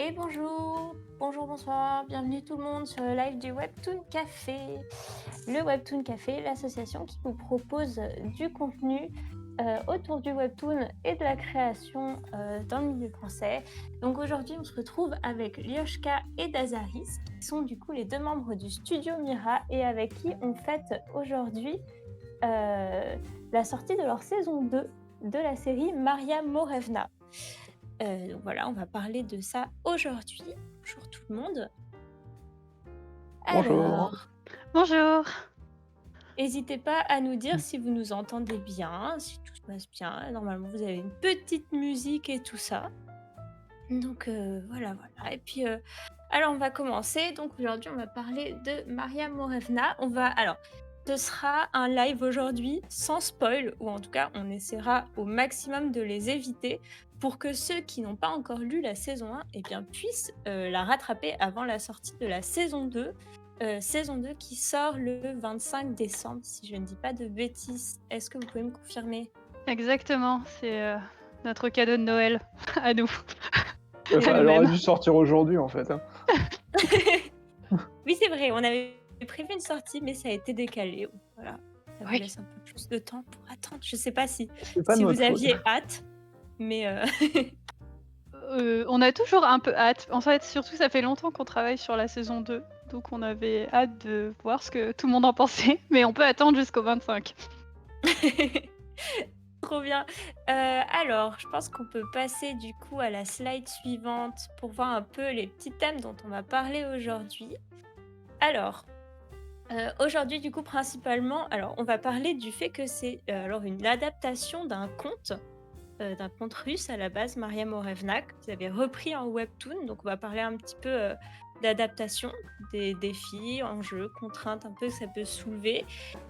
Et bonjour, bonjour, bonsoir, bienvenue tout le monde sur le live du Webtoon Café. Le Webtoon Café, l'association qui vous propose du contenu autour du Webtoon et de la création dans le milieu français. Donc aujourd'hui, on se retrouve avec Lyoshka et Dazaris, qui sont du coup les deux membres du studio Mira et avec qui on fête aujourd'hui la sortie de leur saison 2 de la série Maria Morevna. Donc voilà, on va parler de ça aujourd'hui. Bonjour tout le monde. Bonjour. Alors, Bonjour. n'hésitez pas à nous dire si vous nous entendez bien, si tout se passe bien. Normalement, vous avez une petite musique et tout ça. Donc voilà. Et puis, alors on va commencer. Donc aujourd'hui, on va parler de Maria Morevna. Ce sera un live aujourd'hui sans spoil, ou en tout cas, on essaiera au maximum de les éviter pour que ceux qui n'ont pas encore lu la saison 1 puissent la rattraper avant la sortie de la saison 2. Saison 2 qui sort le 25 décembre, si je ne dis pas de bêtises. Est-ce que vous pouvez me confirmer? Exactement, c'est notre cadeau de Noël à nous. Elle aurait dû sortir aujourd'hui en fait. Hein. Oui, c'est vrai, on avait prévu une sortie, mais ça a été décalé. Voilà, ça vous Oui. laisse un peu plus de temps pour attendre. Je sais pas si C'est pas de notre vous faute. aviez hâte, mais On a toujours un peu hâte. En fait, surtout, ça fait longtemps qu'on travaille sur la saison 2. Donc on avait hâte de voir ce que tout le monde en pensait. Mais on peut attendre jusqu'au 25. Trop bien. Alors, je pense qu'on peut passer du coup à la slide suivante pour voir un peu les petits thèmes dont on va parler aujourd'hui. Alors, aujourd'hui, du coup, principalement, on va parler du fait que c'est une adaptation d'un conte russe à la base, Maria Morevna, que vous avez repris en webtoon. Donc, on va parler un petit peu d'adaptation, des défis, enjeux, contraintes un peu que ça peut soulever.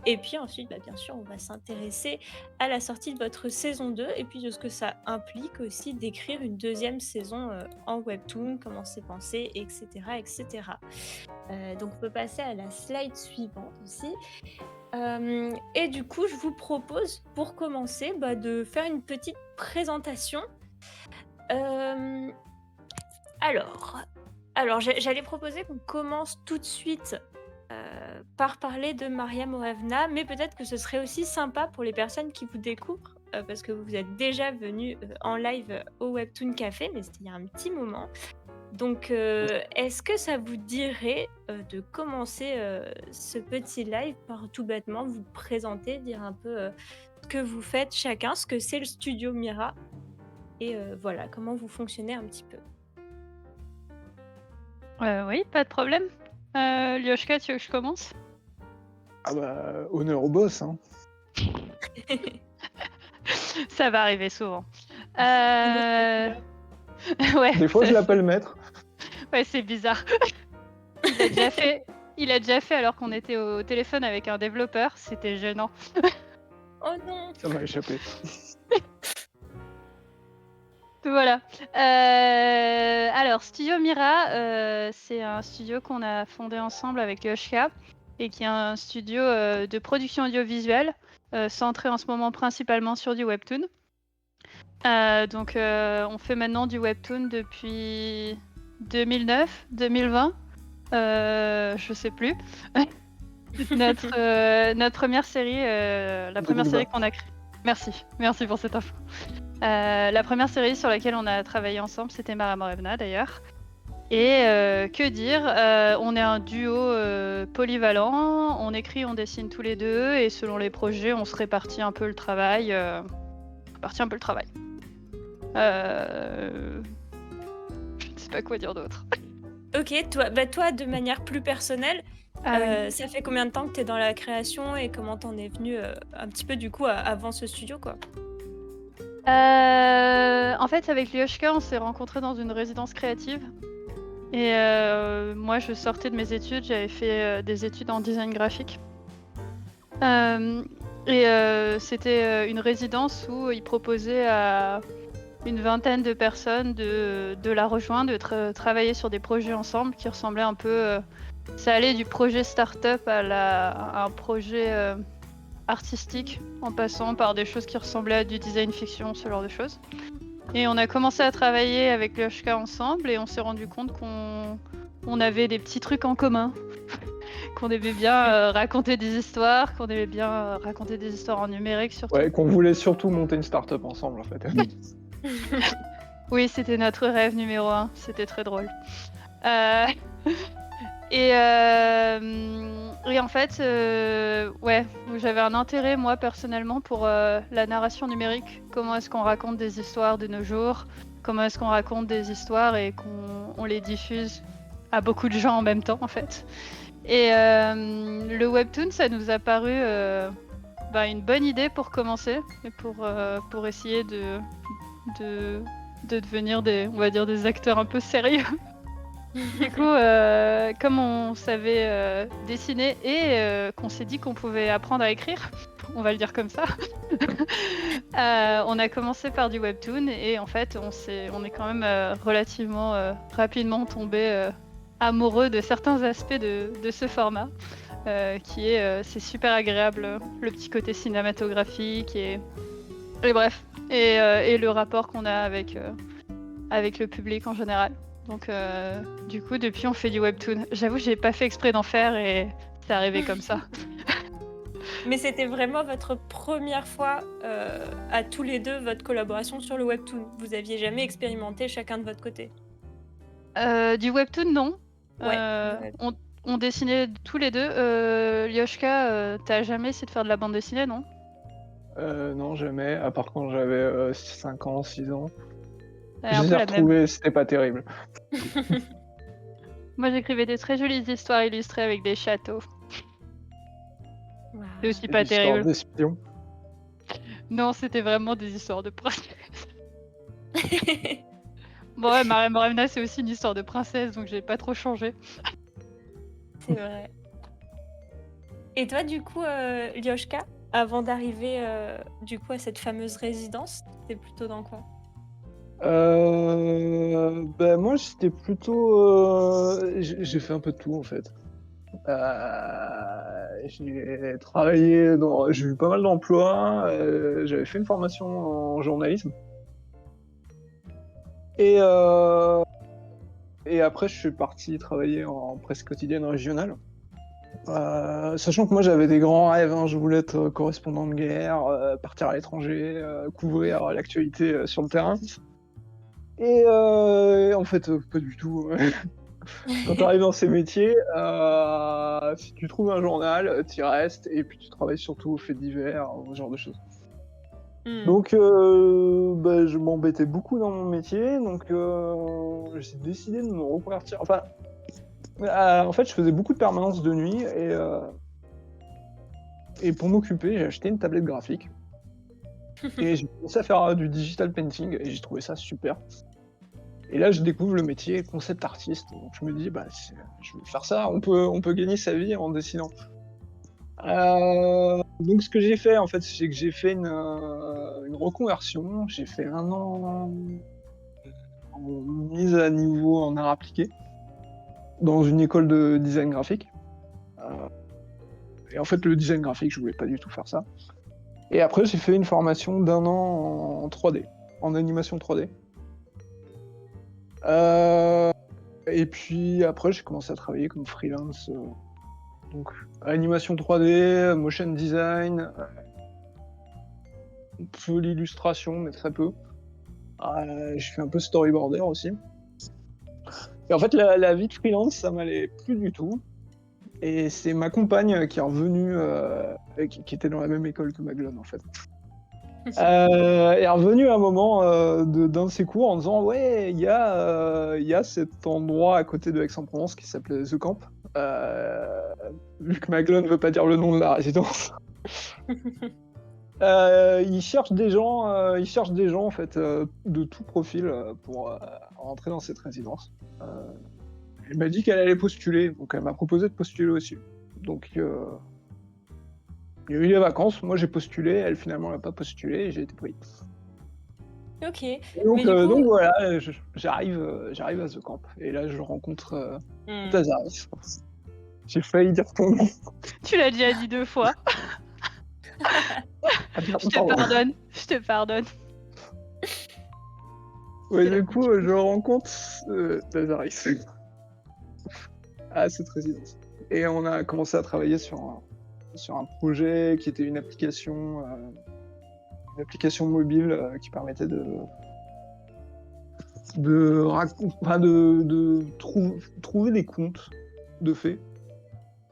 Et puis ensuite, bien sûr, on va s'intéresser à la sortie de votre saison 2 et puis de ce que ça implique aussi d'écrire une deuxième saison en webtoon, comment c'est pensé, etc. etc. Donc, on peut passer à la slide suivante aussi. Et du coup, je vous propose, pour commencer, de faire une petite présentation. Alors, j'allais proposer qu'on commence tout de suite par parler de Maria Morevna, mais peut-être que ce serait aussi sympa pour les personnes qui vous découvrent, parce que vous êtes déjà venus en live au Webtoon Café, mais c'était il y a un petit moment. Donc, est-ce que ça vous dirait de commencer ce petit live par tout bêtement vous présenter, dire un peu ce que vous faites chacun, ce que c'est le studio Mira, et voilà, comment vous fonctionnez un petit peu. Oui, pas de problème. Lyoshka, tu veux que je commence? Ah bah, honneur au boss. Hein. Ça va arriver souvent. Ouais. Des fois, je l'appelle maître. Ouais, c'est bizarre. Il a déjà fait alors qu'on était au téléphone avec un développeur. C'était gênant. Oh non! Ça m'a échappé. Voilà. Alors, Studio Mira, c'est un studio qu'on a fondé ensemble avec Yoshka et qui est un studio de production audiovisuelle centré en ce moment principalement sur du webtoon. Donc, on fait maintenant du webtoon depuis 2009, 2020, je sais plus. Notre première série, la première série qu'on a créée. Merci pour cette info. La première série sur laquelle on a travaillé ensemble, c'était Maria Morevna d'ailleurs. Et que dire, on est un duo polyvalent, on écrit, on dessine tous les deux, et selon les projets, on se répartit un peu le travail. Je ne sais pas quoi dire d'autre. Ok, toi, de manière plus personnelle, Oui. ça fait combien de temps que tu es dans la création et comment t'en es venu un petit peu du coup avant ce studio, quoi? En fait, avec Lyoshka, on s'est rencontrés dans une résidence créative. Et moi, je sortais de mes études, j'avais fait des études en design graphique. C'était une résidence où ils proposaient à une vingtaine de personnes de la rejoindre, de travailler sur des projets ensemble qui ressemblaient un peu... ça allait du projet start-up à un projet artistique, en passant par des choses qui ressemblaient à du design fiction, ce genre de choses. Et on a commencé à travailler avec Yoshka ensemble et on s'est rendu compte qu'on avait des petits trucs en commun. Qu'on aimait bien raconter des histoires, qu'on aimait bien raconter des histoires en numérique surtout. Ouais, qu'on voulait surtout monter une start-up ensemble en fait. Oui, c'était notre rêve numéro 1, c'était très drôle. Et en fait, ouais, j'avais un intérêt moi personnellement pour la narration numérique. Comment est-ce qu'on raconte des histoires de nos jours? Comment est-ce qu'on raconte des histoires et qu'on les diffuse à beaucoup de gens en même temps en fait. Et le webtoon, ça nous a paru une bonne idée pour commencer et pour essayer de devenir on va dire des acteurs un peu sérieux. Du coup, comme on savait dessiner et qu'on s'est dit qu'on pouvait apprendre à écrire, on va le dire comme ça, on a commencé par du webtoon et en fait, on est quand même relativement rapidement tombé amoureux de certains aspects de ce format, c'est super agréable, le petit côté cinématographique et bref, et le rapport qu'on a avec le public en général. Donc du coup, depuis, on fait du webtoon. J'avoue, j'ai pas fait exprès d'en faire et c'est arrivé comme ça. Mais c'était vraiment votre première fois à tous les deux, votre collaboration sur le webtoon. Vous aviez jamais expérimenté chacun de votre côté? Du webtoon, non. Ouais. On dessinait tous les deux. Yoshka, t'as jamais essayé de faire de la bande dessinée, non? Non, jamais, à part quand j'avais 5 ans, 6 ans. Ouais, Je un les peu ai la même. retrouvés, c'était pas terrible. Moi, j'écrivais des très jolies histoires illustrées avec des châteaux. Wow. C'est aussi Et pas l'histoire terrible. d'espion. Non, c'était vraiment des histoires de princesse. Bon, ouais, Maria Morena, c'est aussi une histoire de princesse, donc j'ai pas trop changé. C'est vrai. Et toi, du coup, Lyoshka, avant d'arriver du coup à cette fameuse résidence, t'es plutôt dans quoi? Moi, j'étais plutôt. J'ai fait un peu de tout en fait. J'ai travaillé dans. J'ai eu pas mal d'emplois. J'avais fait une formation en journalisme. Et après, je suis parti travailler en presse quotidienne régionale. Sachant que moi j'avais des grands rêves, hein. Je voulais être correspondant de guerre, partir à l'étranger, couvrir l'actualité sur le terrain. Et en fait, pas du tout. Quand tu arrives dans ces métiers, si tu trouves un journal, tu y restes et puis tu travailles surtout aux faits divers, ce genre de choses. Donc je m'embêtais beaucoup dans mon métier, donc j'ai décidé de me reconvertir. Enfin, en fait, je faisais beaucoup de permanences de nuit et pour m'occuper, j'ai acheté une tablette graphique. Et j'ai commencé à faire du digital painting et j'ai trouvé ça super. Et là, je découvre le métier concept artiste. Donc je me dis, je vais faire ça, on peut gagner sa vie en dessinant. Donc ce que j'ai fait, en fait, c'est que j'ai fait une reconversion. J'ai fait 1 an en mise à niveau en art appliqué dans une école de design graphique. Et en fait, le design graphique, je voulais pas du tout faire ça. Et après, j'ai fait une formation d'1 an en 3D, en animation 3D. Et puis après, j'ai commencé à travailler comme freelance. Donc, animation 3D, motion design, un peu l'illustration, mais très peu. Je fais un peu storyboarder aussi. Et en fait, la vie de freelance, ça m'allait plus du tout. Et c'est ma compagne qui est revenue, qui était dans la même école que Maglone, en fait. Est revenue à un moment d'un de ses cours en disant ouais, il y a cet endroit à côté de Aix-en-Provence qui s'appelait The Camp. Vu que Maglone ne veut pas dire le nom de la résidence. Ils cherchent des gens en fait de tout profil pour rentrer dans cette résidence. Elle m'a dit qu'elle allait postuler, donc elle m'a proposé de postuler aussi. Donc il y a eu les vacances, moi j'ai postulé, elle finalement n'a pas postulé et j'ai été pris. Ok. Donc, Mais du coup... donc voilà, j'arrive à The Camp et là je rencontre Tazaris. J'ai failli dire ton nom. Tu l'as déjà dit 2 fois. Je te pardonne. Ouais, C'est la du coup, petite je rencontre Lazaris à cette résidence. Et on a commencé à travailler sur un projet qui était une application mobile qui permettait de trouver des comptes de faits.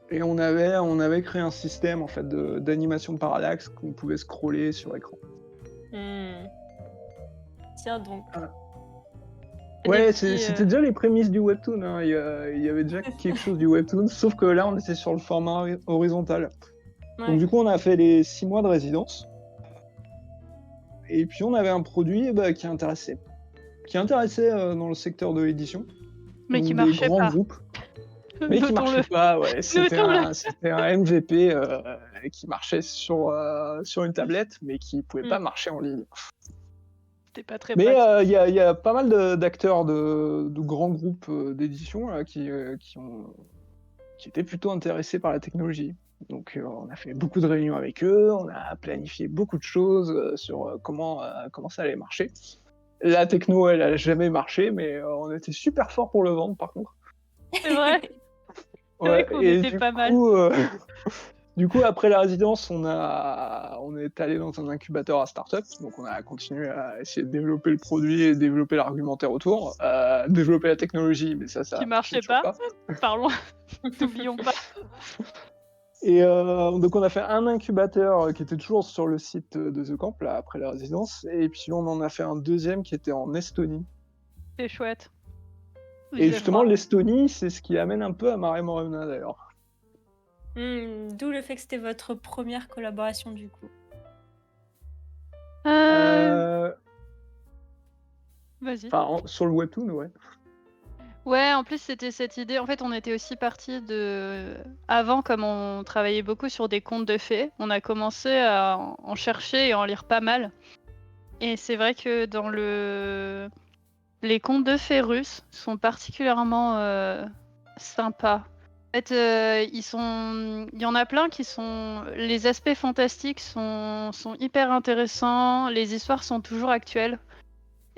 Et on avait créé un système en fait d'animation de parallaxe qu'on pouvait scroller sur écran. Tiens donc. Des Ouais, petits, c'était déjà les prémices du webtoon, hein. Il y avait déjà quelque chose du webtoon, sauf que là, on était sur le format horizontal. Donc Ouais. du coup, on a fait les 6 mois de résidence. Et puis, on avait un produit qui intéressait. Dans le secteur de l'édition. mais qui Donc des marchait grands pas. groupes. Mais qui Notons-le. marchait pas, ouais. C'était Notons-le. un MVP qui marchait sur une tablette, mais qui pouvait pas Mm. marcher en ligne. C'était pas très Mais pratique. il y a pas mal d'acteurs de grands groupes d'édition là, qui étaient plutôt intéressés par la technologie. Donc on a fait beaucoup de réunions avec eux, on a planifié beaucoup de choses sur comment ça allait marcher. La techno, elle a jamais marché, mais on était super fort pour le vendre par contre. C'est vrai. C'est vrai Ouais, qu'on et était pas mal. du coup, après la résidence, on est allé dans un incubateur à start-up, donc on a continué à essayer de développer le produit et développer l'argumentaire autour, développer la technologie, mais ça Qui marchait marchait toujours pas. pas. Parlons. N'oublions pas. Et donc on a fait un incubateur qui était toujours sur le site de The Camp, là, après la résidence, et puis on en a fait un deuxième qui était en Estonie. C'est chouette. Il Et faisait justement, froid. l'Estonie, c'est ce qui amène un peu à Mare Morena d'ailleurs. D'où le fait que c'était votre première collaboration du coup. Euh, Euh, Vas-y. Sur le webtoon, ouais. Ouais, en plus c'était cette idée. En fait, on était aussi parti de. Avant, comme on travaillait beaucoup sur des contes de fées, on a commencé à en chercher et en lire pas mal. Et c'est vrai que dans les contes de fées russes sont particulièrement sympas. En fait, il y en a plein qui sont. Les aspects fantastiques sont hyper intéressants. Les histoires sont toujours actuelles.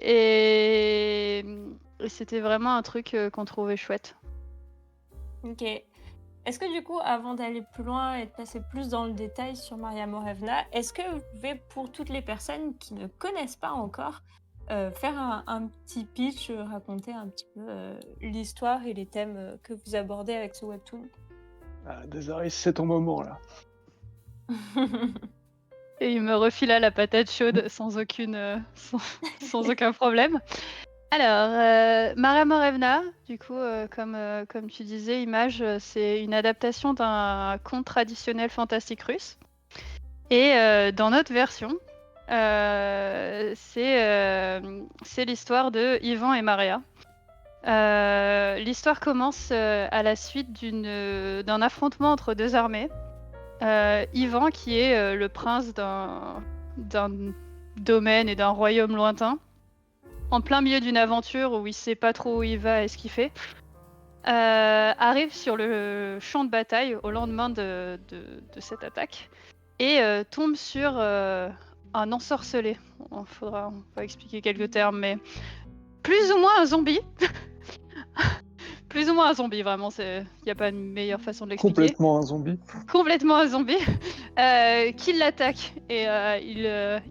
Et c'était vraiment un truc qu'on trouvait chouette. Ok. Est-ce que du coup, avant d'aller plus loin et de passer plus dans le détail sur Maria Morevna, est-ce que vous pouvez, pour toutes les personnes qui ne connaissent pas encore, faire un petit pitch, raconter un petit peu l'histoire et les thèmes que vous abordez avec ce webtoon? Désolé, c'est ton moment là. Et il me refila la patate chaude sans aucun problème. Alors, Maria Morevna, du coup, comme tu disais, Image, c'est une adaptation d'un conte traditionnel fantastique russe. Et dans notre version, c'est l'histoire de Ivan et Maria. L'histoire commence à la suite d'un affrontement entre deux armées. Ivan, qui est le prince d'un domaine et d'un royaume lointain, en plein milieu d'une aventure où il sait pas trop où il va et ce qu'il fait, arrive sur le champ de bataille au lendemain de cette attaque et tombe sur un ensorcelé. On va expliquer quelques termes, mais plus ou moins un zombie. Plus ou moins un zombie, vraiment, il n'y a pas une meilleure façon de l'expliquer. Complètement un zombie. Complètement un zombie, qui l'attaque. Et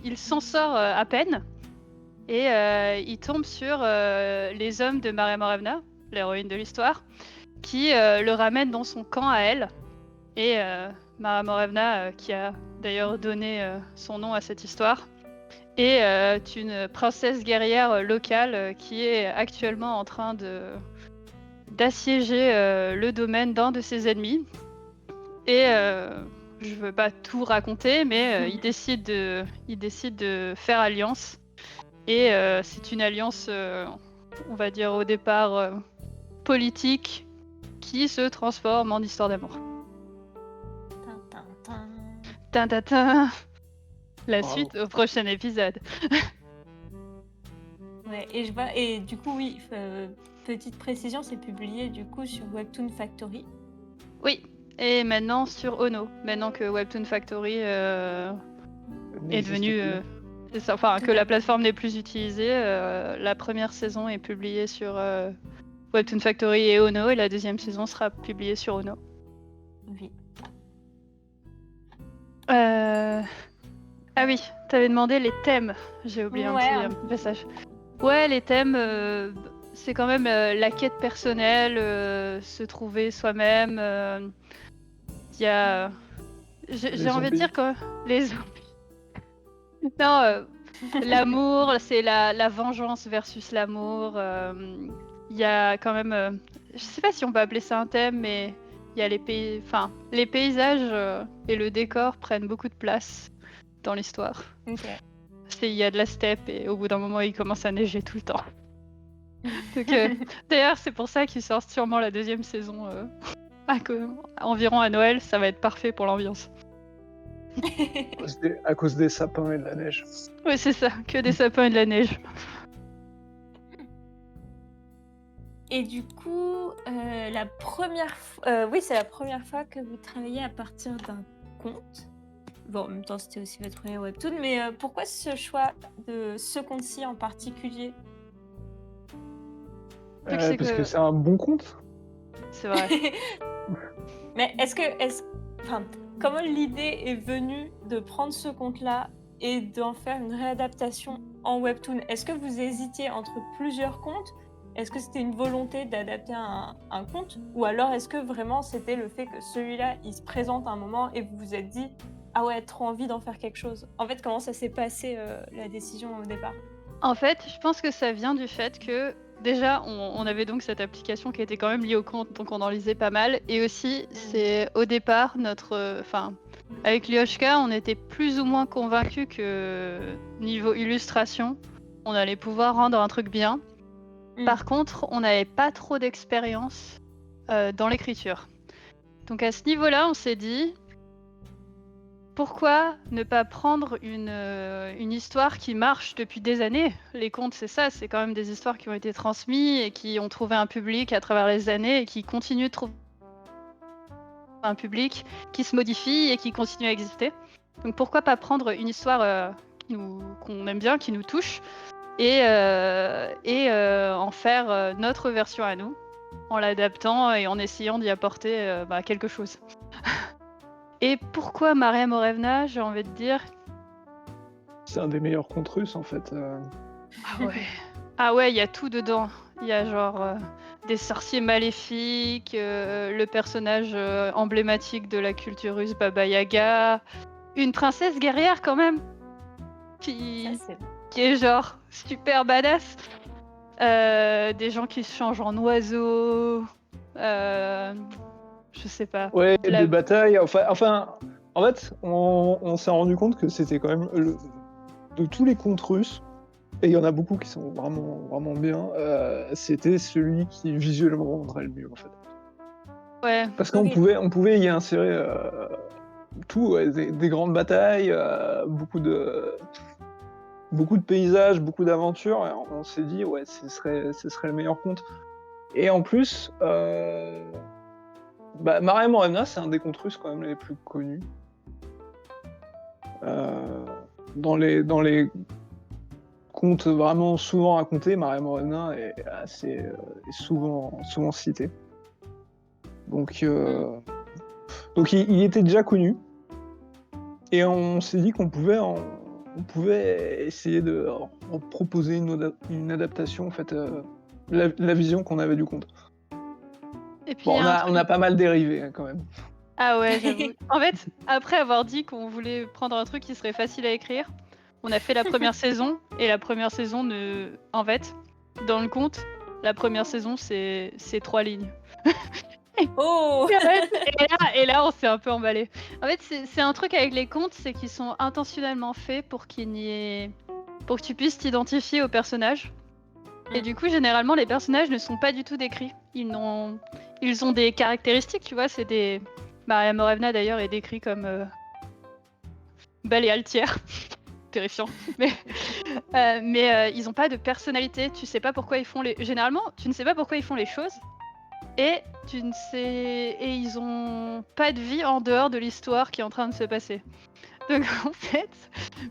il s'en sort à peine. Et il tombe sur les hommes de Maria Morevna, l'héroïne de l'histoire, qui le ramènent dans son camp à elle. Et Maria Morevna, qui a d'ailleurs donné son nom à cette histoire, est une princesse guerrière locale qui est actuellement en train d'assiéger le domaine d'un de ses ennemis. Et je veux pas tout raconter, mais il décide de faire alliance. Et c'est une alliance, on va dire au départ, politique, qui se transforme en histoire d'amour. Tin. La Bravo. suite au prochain épisode. Ouais, et du coup, oui, petite précision, c'est publié du coup sur Webtoon Factory. Oui, et maintenant sur Ono. Maintenant que Webtoon Factory est devenu C'est ça, enfin, Tout que à la fait. plateforme n'est plus utilisée. La première saison est publiée sur Webtoon Factory et Ono, et la deuxième saison sera publiée sur Ono. Oui. Ah oui, t'avais demandé les thèmes. J'ai oublié un Ouais, petit passage. Ouais, les thèmes, c'est quand même la quête personnelle, se trouver soi-même. Il y a... J'ai Les envie de zombies. dire quoi les... Non, l'amour, c'est la vengeance versus l'amour. Il y a quand même... je sais pas si on peut appeler ça un thème, mais il y a les paysages et le décor prennent beaucoup de place dans l'histoire. ok. Il y a de la steppe et au bout d'un moment, il commence à neiger tout le temps. Donc, d'ailleurs, c'est pour ça qu'il sort sûrement la deuxième saison environ à Noël. Ça va être parfait pour l'ambiance. À cause des sapins et de la neige. Oui, c'est ça, que des sapins et de la neige. Et du coup, la première oui, c'est la première fois que vous travaillez à partir d'un compte. Bon, en même temps, c'était aussi votre premier webtoon, mais pourquoi ce choix de ce compte-ci en particulier? Truc, c'est Parce que- que c'est un bon compte. C'est vrai. Mais enfin, comment l'idée est venue de prendre ce compte-là et d'en faire une réadaptation en webtoon? Est-ce que vous hésitiez entre plusieurs comptes? Est-ce que c'était une volonté d'adapter un compte? Ou alors est-ce que vraiment c'était le fait que celui-là, il se présente à un moment et vous vous êtes dit « Ah ouais, trop envie d'en faire quelque chose ». En fait, comment ça s'est passé la décision au départ? En fait, je pense que ça vient du fait que déjà, on avait donc cette application qui était quand même liée au compte, donc on en lisait pas mal. Et aussi, c'est au départ avec Lyoshka, on était plus ou moins convaincus que niveau illustration, on allait pouvoir rendre un truc bien. Par contre, on n'avait pas trop d'expérience dans l'écriture. Donc à ce niveau-là, on s'est dit, pourquoi ne pas prendre une histoire qui marche depuis des années? Les contes, c'est ça, c'est quand même des histoires qui ont été transmises et qui ont trouvé un public à travers les années et qui continuent de trouver un public, qui se modifie et qui continue à exister. Donc pourquoi pas prendre une histoire qu'on aime bien, qui nous touche, et en faire notre version à nous, en l'adaptant et en essayant d'y apporter quelque chose. Et pourquoi Maria Morevna, j'ai envie de dire? C'est un des meilleurs contes russes en fait. Ah ouais, il y a tout dedans. Il y a genre des sorciers maléfiques, le personnage emblématique de la culture russe, Baba Yaga, une princesse guerrière quand même, qui est genre super badass. Des gens qui se changent en oiseaux. Je sais pas. Ouais, des batailles. Enfin, en fait, on s'est rendu compte que c'était quand même de tous les contes russes, et il y en a beaucoup qui sont vraiment, vraiment bien. C'était celui qui visuellement rendrait le mieux en fait. Ouais. Parce qu'on pouvait y insérer tout, ouais, des grandes batailles, beaucoup de paysages, beaucoup d'aventures, et on s'est dit ouais, ce serait le meilleur conte. Et en plus, Maria Morevna, c'est un des contes russes quand même les plus connus. Dans les contes vraiment souvent racontés, Maria Morevna est assez souvent cité. Donc il était déjà connu, et on s'est dit qu'on pouvait essayer de en proposer une adaptation, en fait, la vision qu'on avait du conte. Et puis, bon, on a pas mal dérivé hein, quand même. Ah ouais, j'avoue. En fait, après avoir dit qu'on voulait prendre un truc qui serait facile à écrire, on a fait la première saison, et la première saison, en fait, dans le conte, la première saison, c'est 3 lignes. Oh et là, on s'est un peu emballé. En fait, c'est un truc avec les contes, c'est qu'ils sont intentionnellement faits pour que tu puisses t'identifier aux personnages. Et du coup, généralement, les personnages ne sont pas du tout décrits. Ils ont des caractéristiques, tu vois. Maria Morevna, d'ailleurs, est décrit comme belle et altière. Terrifiant. Mais ils n'ont pas de personnalité. Tu sais pas pourquoi ils font Généralement, tu ne sais pas pourquoi ils font les choses. Et ils ont pas de vie en dehors de l'histoire qui est en train de se passer. Donc en fait,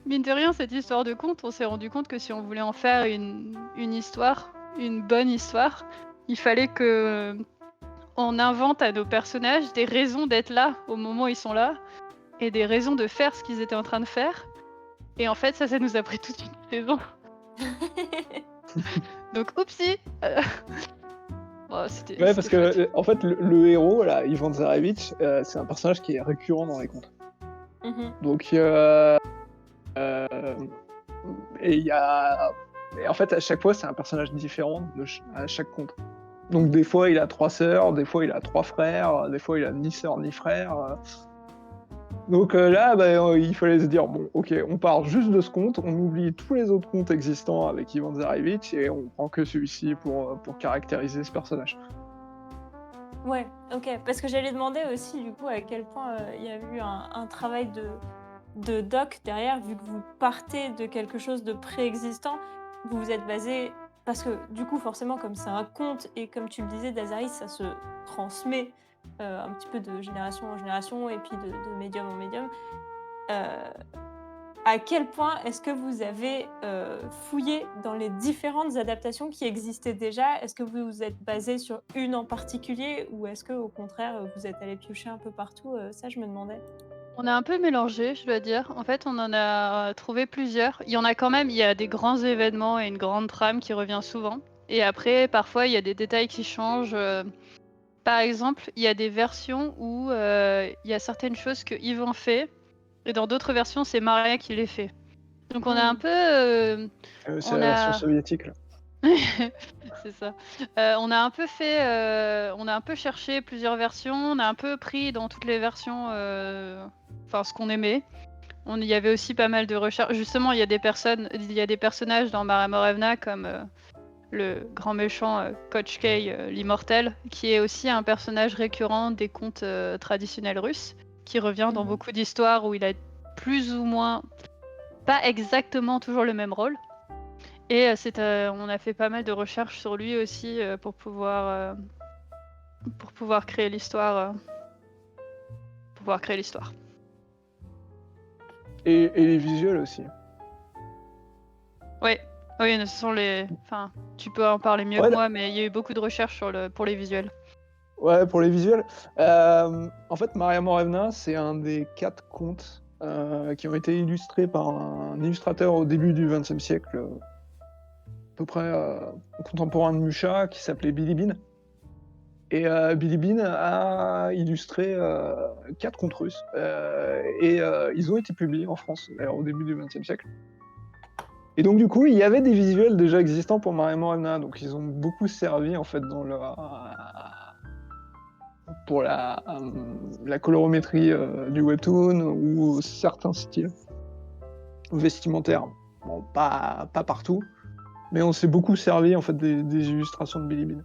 mine de rien, cette histoire de conte, on s'est rendu compte que si on voulait en faire une histoire, une bonne histoire, il fallait que on invente à nos personnages des raisons d'être là au moment où ils sont là et des raisons de faire ce qu'ils étaient en train de faire. Et en fait, ça nous a pris toute une saison. Donc, oupsie oh, Ouais, parce c'était que chouette. en fait, le héros, là, Ivan Zarevitch, c'est un personnage qui est récurrent dans les contes. Mhm. Donc, et il y a. Et en fait, à chaque fois, c'est un personnage différent à chaque conte. Donc, des fois, il a 3 sœurs, des fois, il a 3 frères, des fois, il a ni sœur ni frère. Donc là, il fallait se dire, bon, ok, on part juste de ce conte, on oublie tous les autres contes existants avec Ivan Zarevitch et on prend que celui-ci pour caractériser ce personnage. Ouais, ok. Parce que j'allais demander aussi, du coup, à quel point il y a eu un travail de doc derrière, vu que vous partez de quelque chose de préexistant, vous vous êtes basé. Parce que, du coup, forcément, comme c'est un conte, et comme tu le disais, Dazaris, ça se transmet un petit peu de génération en génération, et puis de médium en médium. À quel point est-ce que vous avez fouillé dans les différentes adaptations qui existaient déjà? Est-ce que vous vous êtes basé sur une en particulier ou est-ce que au contraire vous êtes allé piocher un peu partout? Ça, je me demandais. On a un peu mélangé, je dois dire. En fait, on en a trouvé plusieurs. Il y en a quand même, il y a des grands événements et une grande trame qui revient souvent. Et après, parfois, il y a des détails qui changent. Par exemple, il y a des versions où il y a certaines choses que Yvan fait, et dans d'autres versions, c'est Maria qui les fait. Donc on a un peu, C'est on la version a, soviétique, là. c'est ça. On a un peu fait, on a un peu cherché plusieurs versions. On a un peu pris dans toutes les versions, enfin ce qu'on aimait. Il y avait aussi pas mal de recherches. Justement, il y a des personnages dans Mara Morevna comme le grand méchant Coach K, l'immortel, qui est aussi un personnage récurrent des contes traditionnels russes, qui revient dans Mhm. beaucoup d'histoires où il a plus ou moins, pas exactement toujours le même rôle. Et on a fait pas mal de recherches sur lui aussi pour pouvoir créer l'histoire. Pouvoir créer l'histoire. Et les visuels aussi. Ouais. Oui, ce sont les. Enfin, tu peux en parler mieux que Ouais, moi, mais il y a eu beaucoup de recherches pour les visuels. ouais, pour les visuels. En fait, Maria Morevna, c'est un des 4 contes qui ont été illustrés par un illustrateur au début du XXe siècle, à peu près contemporain de Mucha, qui s'appelait Billy Bean. Et Billy Bean a illustré 4 contes russes. Et ils ont été publiés en France, d'ailleurs, au début du XXe siècle. Et donc, du coup, il y avait des visuels déjà existants pour Maria Morevna. Donc, ils ont beaucoup servi, en fait, pour la colorimétrie du webtoon ou certains styles vestimentaires. Bon, pas partout, mais on s'est beaucoup servi, en fait, des illustrations de Billy Bean.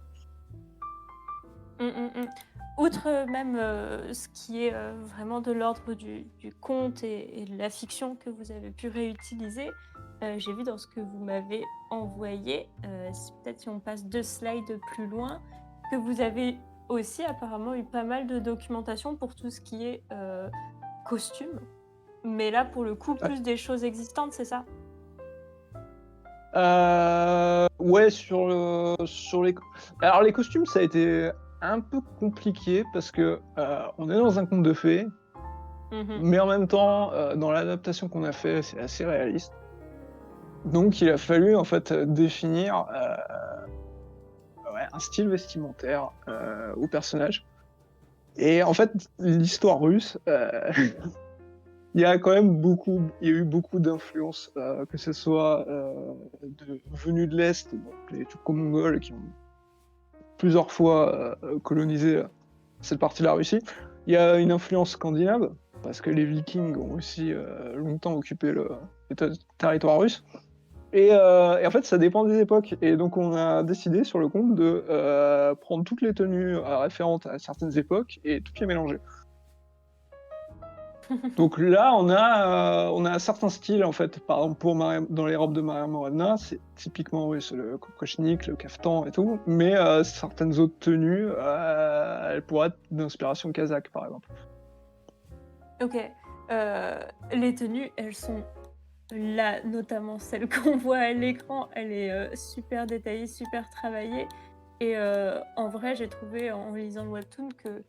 Outre même ce qui est vraiment de l'ordre du conte et de la fiction que vous avez pu réutiliser, j'ai vu dans ce que vous m'avez envoyé, peut-être si on passe 2 slides plus loin, que vous avez aussi apparemment eu pas mal de documentation pour tout ce qui est costume. Mais là, pour le coup, plus des choses existantes, c'est ça? Ouais, sur les. Alors, les costumes, ça a été un peu compliqué parce que on est dans un conte de fées, mais en même temps, dans l'adaptation qu'on a fait, c'est assez réaliste. Donc, il a fallu en fait définir un style vestimentaire au personnage. Et en fait, l'histoire russe, il y a quand même il y a eu beaucoup d'influences, que ce soit venues de l'Est, donc les Turco-Mongols qui ont plusieurs fois colonisé cette partie de la Russie. Il y a une influence scandinave, parce que les Vikings ont aussi longtemps occupé le territoire russe. Et en fait, ça dépend des époques. Et donc, on a décidé sur le compte de prendre toutes les tenues référentes à certaines époques et toutes les mélanger. Donc là, on a certains styles, en fait. Par exemple, dans les robes de Maria Morevna, c'est typiquement russe, le kokochnik, le kaftan et tout. Mais certaines autres tenues, elles pourraient être d'inspiration kazakh, par exemple. Ok. Les tenues, elles sont là, notamment celle qu'on voit à l'écran, elle est, super détaillée, super travaillée et en vrai, j'ai trouvé en lisant le webtoon que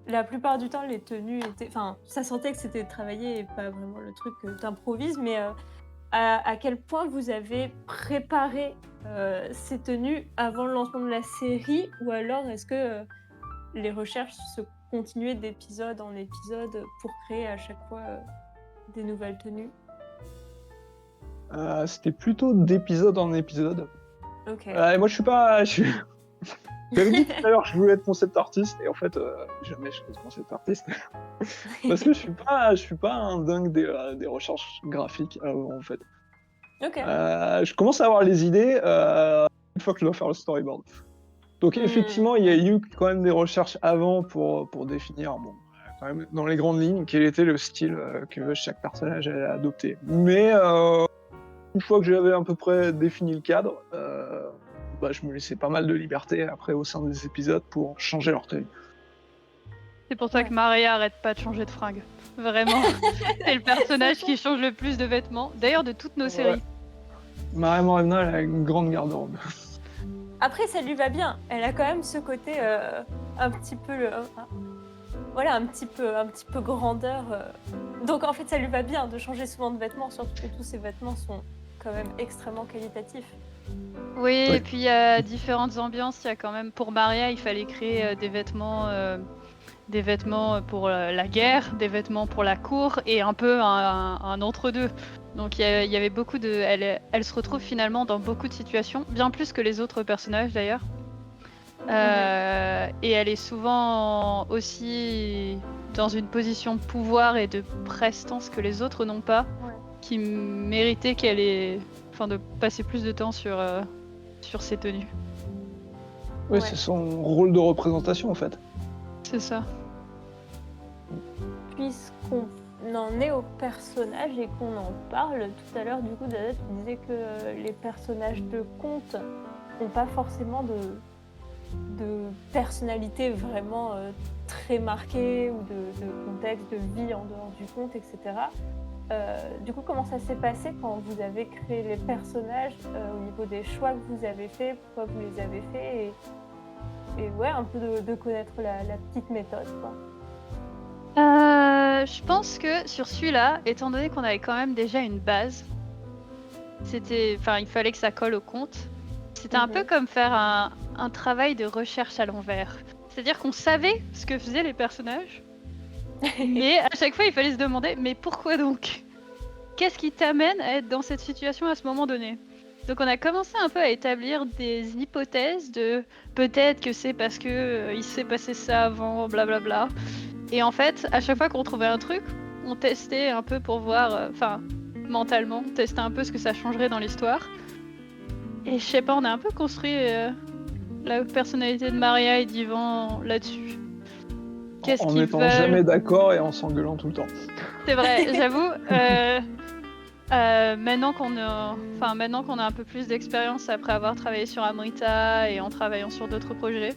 la plupart du temps, les tenues étaient enfin, ça sentait que c'était travaillé et pas vraiment le truc que tu mais à quel point vous avez préparé, ces tenues avant le lancement de la série? Ou alors est-ce que, les recherches se continuaient d'épisode en épisode, pour créer à chaque fois, des nouvelles tenues? C'était plutôt d'épisode en épisode. OK. Et moi, je suis pas. J'avais dit tout à l'heure que je voulais être concept artiste, et en fait, jamais je serai concept artiste. Parce que je suis pas un dingue des recherches graphiques en fait. OK. Je commence à avoir les idées une fois que je dois faire le storyboard. Donc effectivement, il y a eu quand même des recherches avant pour définir, bon, quand même dans les grandes lignes, quel était le style que chaque personnage allait adopter. Mais une fois que j'avais à peu près défini le cadre, je me laissais pas mal de liberté après au sein des épisodes pour changer leur tenue. C'est pour ça Ouais. que Maria arrête pas de changer de fringue. Vraiment, c'est le personnage qui change le plus de vêtements. D'ailleurs, de toutes nos Ouais. séries. Maria Morevna, elle a une grande garde-robe. Après, ça lui va bien. Elle a quand même ce côté, un petit peu voilà, un petit peu grandeur, donc en fait, ça lui va bien de changer souvent de vêtements, surtout que tous ses vêtements sont quand même extrêmement qualitatifs. Oui, Ouais. et puis il y a différentes ambiances. Il y a quand même, pour Maria, il fallait créer des vêtements pour la guerre, des vêtements pour la cour et un peu un entre-deux. Donc il y avait beaucoup de... Elle se retrouve finalement dans beaucoup de situations, bien plus que les autres personnages d'ailleurs. Et elle est souvent aussi dans une position de pouvoir et de prestance que les autres n'ont pas, Ouais. qui méritait de passer plus de temps sur ses tenues. Oui, Ouais. c'est son rôle de représentation en fait. C'est ça. Puisqu'on en est au personnage et qu'on en parle, tout à l'heure, du coup, Dada, tu disais que les personnages de conte n'ont pas forcément de personnalité vraiment très marquée ou de contexte de vie en dehors du conte, etc. Du coup, comment ça s'est passé quand vous avez créé les personnages au niveau des choix que vous avez faits, pourquoi vous les avez faits et ouais, un peu de connaître la petite méthode, quoi. Je pense que sur celui-là, étant donné qu'on avait quand même déjà une base, il fallait que ça colle au conte. C'était un peu comme faire un travail de recherche à l'envers. C'est-à-dire qu'on savait ce que faisaient les personnages, mais à chaque fois il fallait se demander mais pourquoi donc? Qu'est-ce qui t'amène à être dans cette situation à ce moment donné? Donc on a commencé un peu à établir des hypothèses de peut-être que c'est parce que il s'est passé ça avant, blablabla. Et en fait, à chaque fois qu'on trouvait un truc, on testait un peu pour voir, mentalement, on testait un peu ce que ça changerait dans l'histoire. Et je sais pas, on a un peu construit la personnalité de Maria et d'Ivan là-dessus. Qu'est-ce En qu'ils n'étant veulent? jamais d'accord et en s'engueulant tout le temps. C'est vrai, j'avoue. Maintenant qu'on a un peu plus d'expérience après avoir travaillé sur Amrita et en travaillant sur d'autres projets,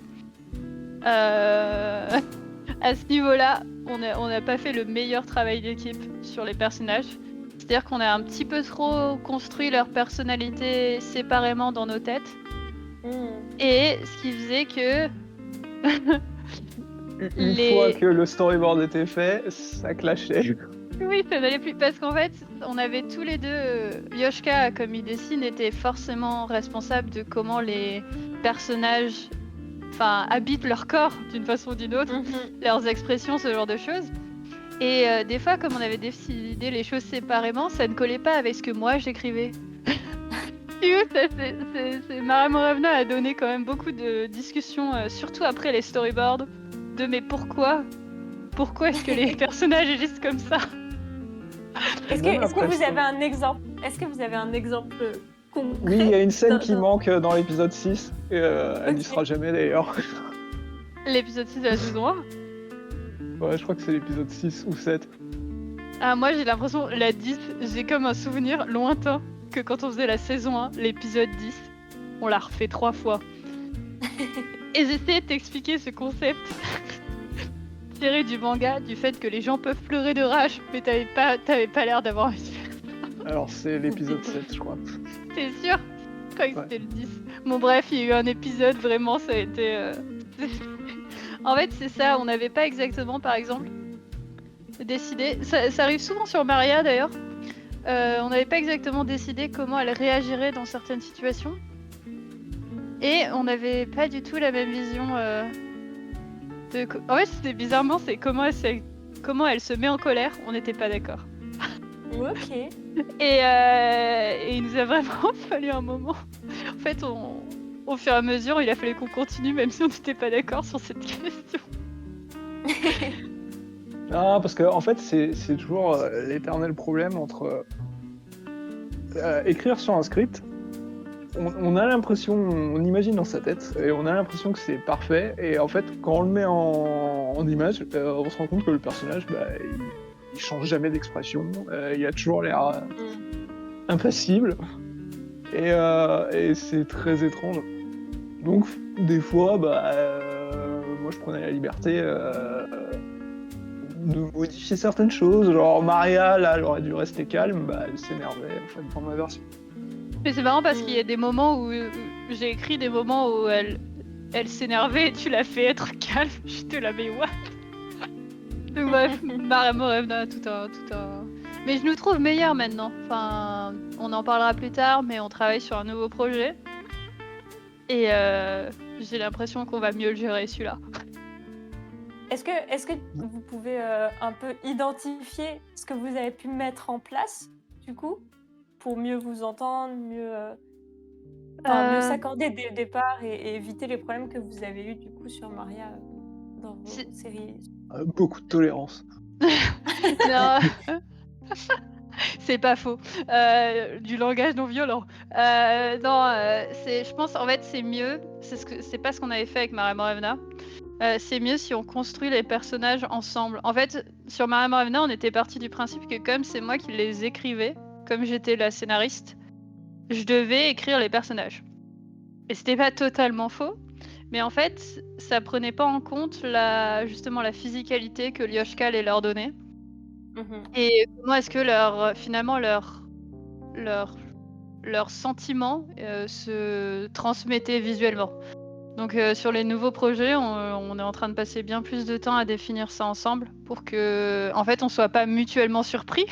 à ce niveau-là, on n'a pas fait le meilleur travail d'équipe sur les personnages. C'est-à-dire qu'on a un petit peu trop construit leur personnalité séparément dans nos têtes. Et ce qui faisait que... Une fois que le storyboard était fait, ça clashait. Oui, ça n'allait plus. Parce qu'en fait, on avait tous les deux... Yoshka, comme il dessine, était forcément responsable de comment les personnages habitent leur corps d'une façon ou d'une autre, leurs expressions, ce genre de choses. Et des fois, comme on avait décidé les choses séparément, ça ne collait pas avec ce que moi j'écrivais. Maria Morevna a donné quand même beaucoup de discussions, surtout après les storyboards, de mais pourquoi est-ce que les personnages agissent comme ça? Est-ce que vous avez un exemple? Est-ce que vous avez un exemple concret? Oui, il y a une scène qui manque dans l'épisode 6, et elle n'y sera jamais d'ailleurs. L'épisode 6 de la saison 1? Ouais, je crois que c'est l'épisode 6 ou 7. Ah, moi j'ai l'impression, la 10, j'ai comme un souvenir lointain que quand on faisait la saison 1, l'épisode 10, on l'a refait 3 fois. Et j'essayais de t'expliquer ce concept. tiré du manga du fait que les gens peuvent pleurer de rage, mais t'avais pas l'air d'avoir envie de faire. Alors, c'est l'épisode 7, je crois. T'es sûr? Je croyais que Ouais. c'était le 10. Bon bref, il y a eu un épisode, vraiment, ça a été... En fait, c'est ça, on n'avait pas exactement, par exemple, décidé... Ça arrive souvent sur Maria, d'ailleurs. On n'avait pas exactement décidé comment elle réagirait dans certaines situations. Et on n'avait pas du tout la même vision En fait, c'était bizarrement, c'est comment elle se met en colère, on n'était pas d'accord. Ok. Et il nous a vraiment fallu un moment. En fait, au fur et à mesure, il a fallu qu'on continue, même si on n'était pas d'accord sur cette question. Ah, parce que en fait, c'est toujours l'éternel problème entre écrire sur un script. On a l'impression, on imagine dans sa tête, et on a l'impression que c'est parfait. Et en fait, quand on le met en image, on se rend compte que le personnage, il change jamais d'expression. Il a toujours l'air impassible. Et c'est très étrange. Donc, des fois, moi, je prenais la liberté de modifier certaines choses. Genre, Maria, là, elle aurait dû rester calme. Elle s'énervait, en fait, dans ma version. Mais c'est marrant parce qu'il y a des moments où j'ai écrit des moments où elle s'énervait et tu l'as fait être calme. Je te la mets what? Donc bref, Maria Morevna, tout un... Mais je nous trouve meilleurs maintenant. Enfin, on en parlera plus tard, mais on travaille sur un nouveau projet. Et j'ai l'impression qu'on va mieux le gérer celui-là. Est-ce que vous pouvez un peu identifier ce que vous avez pu mettre en place, du coup, pour mieux vous entendre, mieux s'accorder dès le départ et éviter les problèmes que vous avez eus, du coup, sur Maria dans vos séries? Beaucoup de tolérance. Non, c'est pas faux. Du langage non violent. Je pense en fait c'est mieux. C'est pas ce qu'on avait fait avec Maria Morevna. C'est mieux si on construit les personnages ensemble. En fait, sur Maria Morevna, on était parti du principe que comme c'est moi qui les écrivais, comme j'étais la scénariste, je devais écrire les personnages. Et c'était pas totalement faux, mais en fait, ça prenait pas en compte justement la physicalité que Lyoshka allait leur donner. Et comment est-ce que finalement leurs sentiments se transmettaient visuellement. Donc sur les nouveaux projets, on est en train de passer bien plus de temps à définir ça ensemble pour que, en fait, on soit pas mutuellement surpris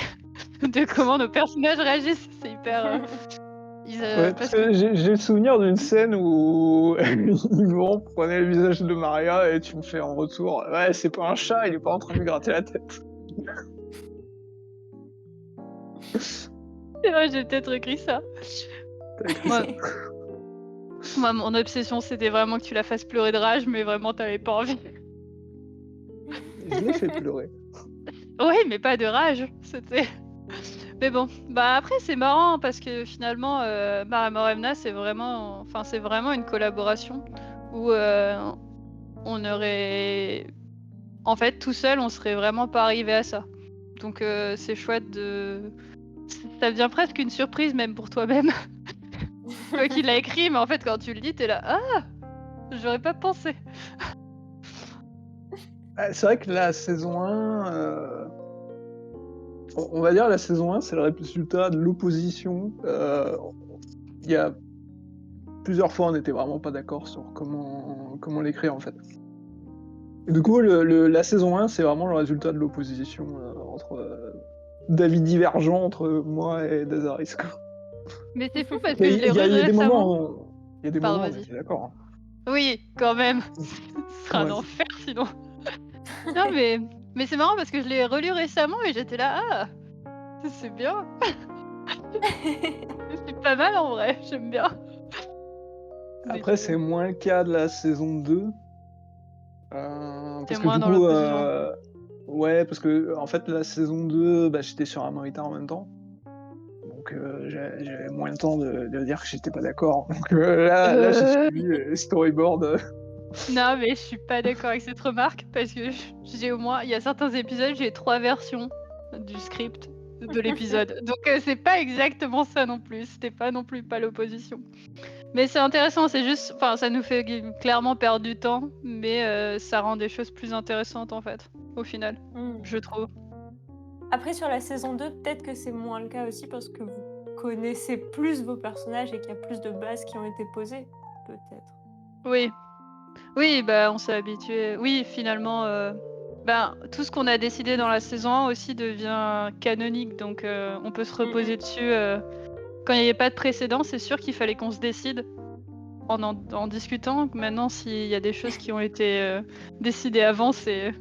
de comment nos personnages réagissent. C'est hyper. Parce que j'ai le souvenir d'une scène où Yvon prenait le visage de Maria et tu me fais en retour, ouais, c'est pas un chat, il est pas en train de lui gratter la tête. C'est vrai, j'ai peut-être écrit ça. T'as écrit ça. Moi, mon obsession, c'était vraiment que tu la fasses pleurer de rage, mais vraiment, t'avais pas envie. Je l'ai fait pleurer. Oui, mais pas de rage. C'était. Mais bon, après c'est marrant parce que finalement, Maria Morevna, c'est vraiment une collaboration où on aurait, en fait, tout seul, on serait vraiment pas arrivé à ça. Donc c'est chouette ça devient presque une surprise même pour toi-même. Toi qui l'as écrit, mais en fait quand tu le dis, t'es là, ah, j'aurais pas pensé. C'est vrai que la saison 1, on va dire la saison 1, c'est le résultat de l'opposition. Il y a plusieurs fois, on n'était vraiment pas d'accord sur comment l'écrire en fait. Et du coup, la saison 1, c'est vraiment le résultat de l'opposition entre d'avis divergents entre moi et Dazaris. Mais c'est fou parce que je l'ai Il y a relu des récemment. moments, il y a des Pardon, moments, on vas-y. était d'accord. Oui, quand même. Ce sera un Ouais. enfer sinon. Non mais c'est marrant parce que je l'ai relu récemment et j'étais là, ah, c'est bien. C'est pas mal en vrai, j'aime bien. Après, c'est moins le cas de la saison 2. Parce C'est que moins du dans coup, l'opposition. ouais, parce que en fait, la saison 2, j'étais sur Amorita en même temps. Donc j'avais moins le temps de dire que j'étais pas d'accord. Donc là j'ai suivi les storyboards. Non mais je suis pas d'accord avec cette remarque parce que j'ai au moins, il y a certains épisodes, j'ai 3 versions du script. de l'épisode. Donc c'est pas exactement ça non plus. C'était pas non plus pas l'opposition. Mais c'est intéressant, c'est juste, enfin, ça nous fait clairement perdre du temps, mais ça rend des choses plus intéressantes en fait, au final, Hmm. je trouve. Après, sur la saison 2, peut-être que c'est moins le cas aussi parce que vous connaissez plus vos personnages et qu'il y a plus de bases qui ont été posées, peut-être. Oui, oui, bah on s'est habitué. Oui, finalement, tout ce qu'on a décidé dans la saison 1 aussi devient canonique, donc on peut se reposer dessus. Quand il n'y avait pas de précédent, c'est sûr qu'il fallait qu'on se décide en discutant. Maintenant, s'il y a des choses qui ont été décidées avant, c'est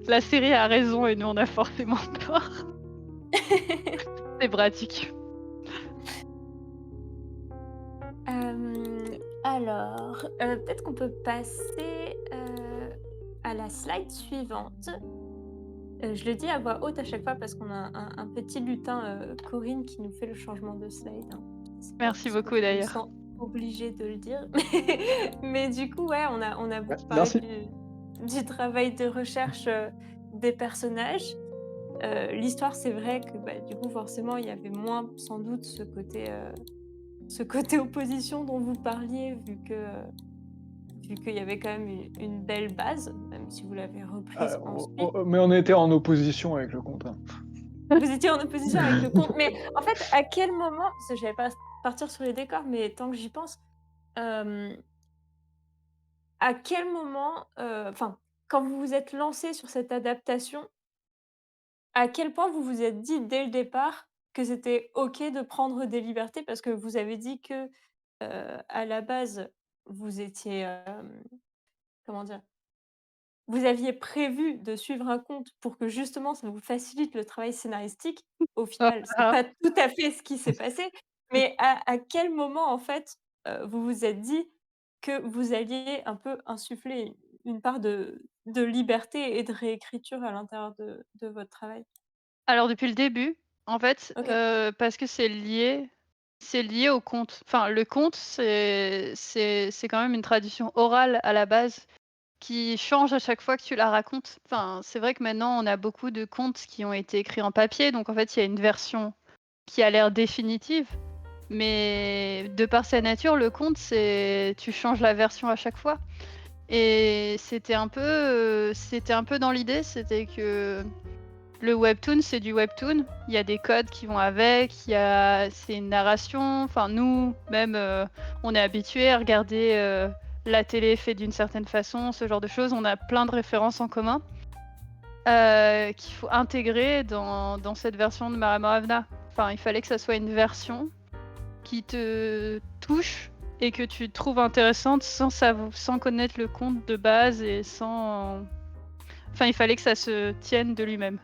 la série a raison et nous on a forcément tort. C'est pratique. Alors, peut-être qu'on peut passer à la slide suivante. Je le dis à voix haute à chaque fois parce qu'on a un petit lutin, Corinne, qui nous fait le changement de slide, hein. C'est pas Merci parce que beaucoup je me d'ailleurs. sens obligée de le dire. Mais du coup, ouais, on a beaucoup parlé Merci. du travail de recherche des personnages. L'histoire, c'est vrai que du coup, forcément, il y avait moins sans doute ce côté opposition dont vous parliez, vu qu'il y avait quand même une belle base, même si vous l'avez reprise ensuite. Mais on était en opposition avec le compte. Hein. Vous étiez en opposition avec le conte, mais en fait, à quel moment, parce que je vais pas partir sur les décors, mais tant que j'y pense, à quel moment, enfin, quand vous vous êtes lancé sur cette adaptation, à quel point vous vous êtes dit dès le départ que c'était OK de prendre des libertés? Parce que vous avez dit que, à la base, vous étiez, comment dire? Vous aviez prévu de suivre un conte pour que justement ça vous facilite le travail scénaristique. Au final, c'est Ah. pas tout à fait ce qui s'est passé, mais à quel moment en fait, vous vous êtes dit que vous alliez un peu insuffler une part de liberté et de réécriture à l'intérieur de votre travail? Alors depuis le début, en fait, OK. parce que c'est lié au conte. Enfin, le conte, c'est quand même une tradition orale à la base qui change à chaque fois que tu la racontes. Enfin, c'est vrai que maintenant on a beaucoup de contes qui ont été écrits en papier, donc en fait il y a une version qui a l'air définitive, mais de par sa nature, le conte, c'est tu changes la version à chaque fois. Et c'était un peu dans l'idée, c'était que le webtoon, c'est du webtoon. Il y a des codes qui vont avec, c'est une narration. Enfin, nous, même, on est habitués à regarder la télé faite d'une certaine façon, ce genre de choses. On a plein de références en commun qu'il faut intégrer dans cette version de Maramoravna. Enfin, il fallait que ça soit une version qui te touche et que tu trouves intéressante sans connaître le conte de base et sans. Enfin, il fallait que ça se tienne de lui-même.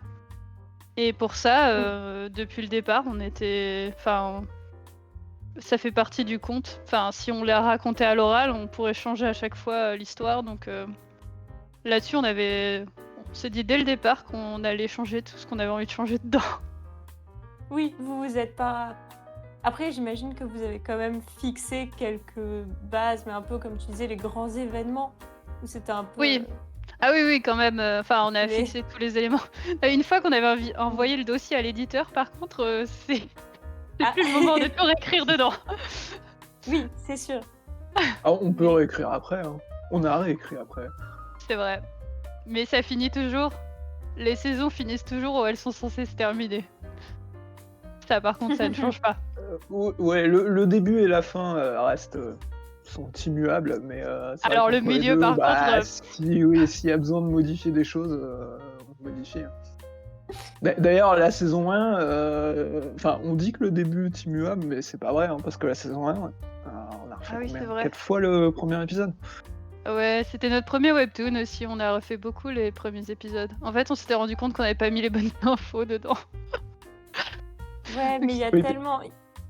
Et pour ça, depuis le départ, on était. Enfin, ça fait partie du conte. Enfin, si on l'a raconté à l'oral, on pourrait changer à chaque fois l'histoire. Donc là-dessus, on s'est dit dès le départ qu'on allait changer tout ce qu'on avait envie de changer dedans. Oui, vous vous êtes pas après j'imagine que vous avez quand même fixé quelques bases, mais un peu comme tu disais, les grands événements où c'était un peu, Oui. Ah oui, oui, quand même. Enfin, on a mais fixé tous les éléments. Une fois qu'on avait envoyé le dossier à l'éditeur, par contre, c'est Ah! plus le moment de tout réécrire dedans. Oui, c'est sûr. Ah, on peut réécrire après. Hein. On a réécrit après. C'est vrai. Mais ça finit toujours. Les saisons finissent toujours où elles sont censées se terminer. Ça, par contre, ça ne change pas. Ouais, le début et la fin sont immuables, mais c'est vrai Alors, qu'entre le les milieu, deux, par contre, s'il y a besoin de modifier des choses, on modifie. Hein. D'ailleurs, la saison 1, on dit que le début est immuable, mais c'est pas vrai, hein, parce que la saison 1, on a refait Ah oui, c'est vrai. 4 fois le premier épisode. Ouais, c'était notre premier webtoon aussi. On a refait beaucoup les premiers épisodes. En fait, on s'était rendu compte qu'on n'avait pas mis les bonnes infos dedans. Ouais, mais Oui.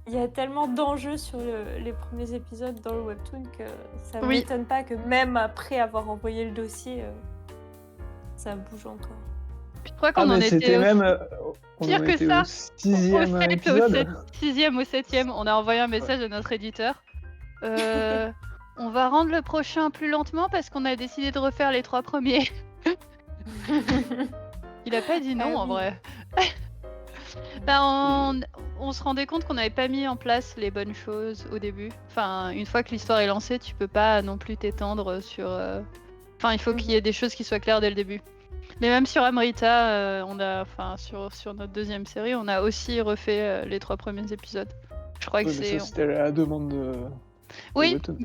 il y a tellement d'enjeux sur les premiers épisodes dans le webtoon que ça Oui. m'étonne pas que même après avoir envoyé le dossier, ça bouge encore. Je crois Ah, qu'on en mais c'était était même. On pire en que était ça. au 6e Au épisode. 6e, au 7e, on a envoyé un message à notre éditeur. On va rendre le prochain plus lentement parce qu'on a décidé de refaire les 3 premiers. Il a pas dit non, Ah en oui. vrai. Bah, on se rendait compte qu'on n'avait pas mis en place les bonnes choses au début. Enfin, une fois que l'histoire est lancée, tu peux pas non plus t'étendre sur. Enfin, il faut qu'il y ait des choses qui soient claires dès le début. Mais même sur Amrita, sur notre deuxième série, on a aussi refait les 3 premiers épisodes. Je crois que Ouais, mais c'est. ça, c'était la demande de Oui, Webtoon.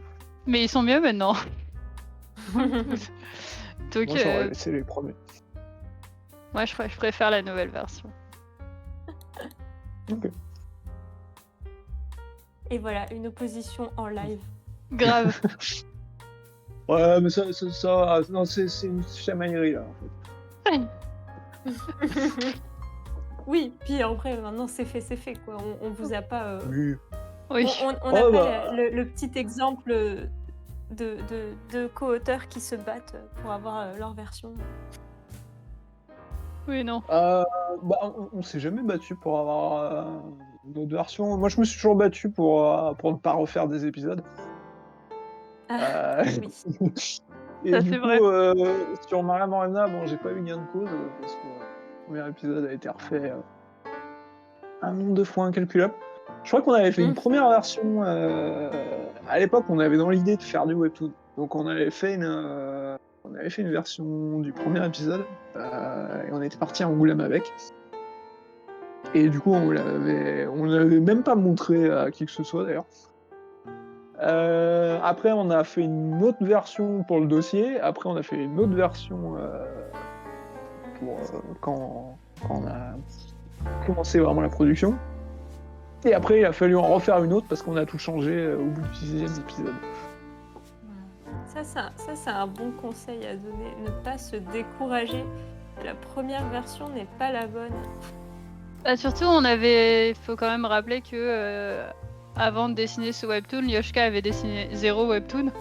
mais ils sont mieux maintenant. Donc, Moi, j'aurais laissé les premiers. moi, je préfère la nouvelle version. Ok. Et voilà, une opposition en live. Grave. Ouais, mais ça non, c'est une chamaillerie, là, en fait. Oui, puis après, maintenant c'est fait, quoi. On vous a pas. Oui. Oui. On n'a Oh, pas bah. le petit exemple de co-auteurs qui se battent pour avoir leur version. Oui, non. Bah, on s'est jamais battu pour avoir notre version. Moi, je me suis toujours battu pour ne pas refaire des épisodes. Ah, oui. Et Ça, du c'est coup, vrai. sur Maria Morena, bon, j'ai pas eu gain de cause parce que le premier épisode a été refait un nombre de fois incalculable. Je crois qu'on avait fait une première version. À l'époque, on avait dans l'idée de faire du webtoon. Donc, on avait fait une version du premier épisode et on était parti à Angoulême avec. Et du coup, on l'avait même pas montré à qui que ce soit d'ailleurs. Après, on a fait une autre version pour le dossier. Après, on a fait une autre version pour quand on a commencé vraiment la production. Et après, il a fallu en refaire une autre parce qu'on a tout changé au bout du 6e épisode. Ça, c'est un bon conseil à donner. Ne pas se décourager. La première version n'est pas la bonne. Bah, surtout, faut quand même rappeler que avant de dessiner ce webtoon, Yoshka avait dessiné 0 webtoon.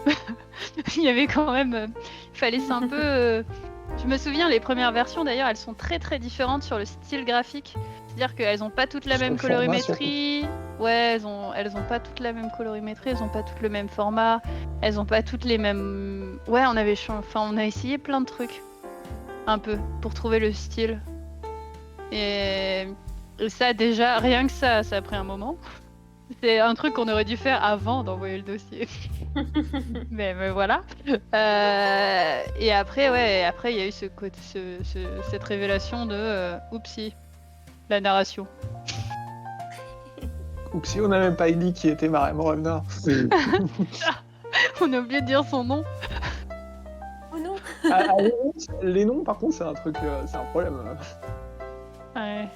Il y avait quand même. Il fallait c'est un peu. Je me souviens, les premières versions d'ailleurs, elles sont très très différentes sur le style graphique. C'est-à-dire qu'elles n'ont pas toutes la Sur même le format, colorimétrie. Ouais, elles ont pas toutes la même colorimétrie, elles ont pas toutes le même format, elles ont pas toutes les mêmes. Ouais, on a essayé plein de trucs. Un peu, pour trouver le style. Et ça, déjà, rien que ça a pris un moment. C'est un truc qu'on aurait dû faire avant d'envoyer le dossier. mais voilà. Et après, il y a eu cette révélation de oupsie, la narration. Oupsie, on n'a même pas dit qui était Maria Morena. On a oublié de dire son nom. Oh non. Les noms, par contre, c'est un truc, c'est un problème. Ouais.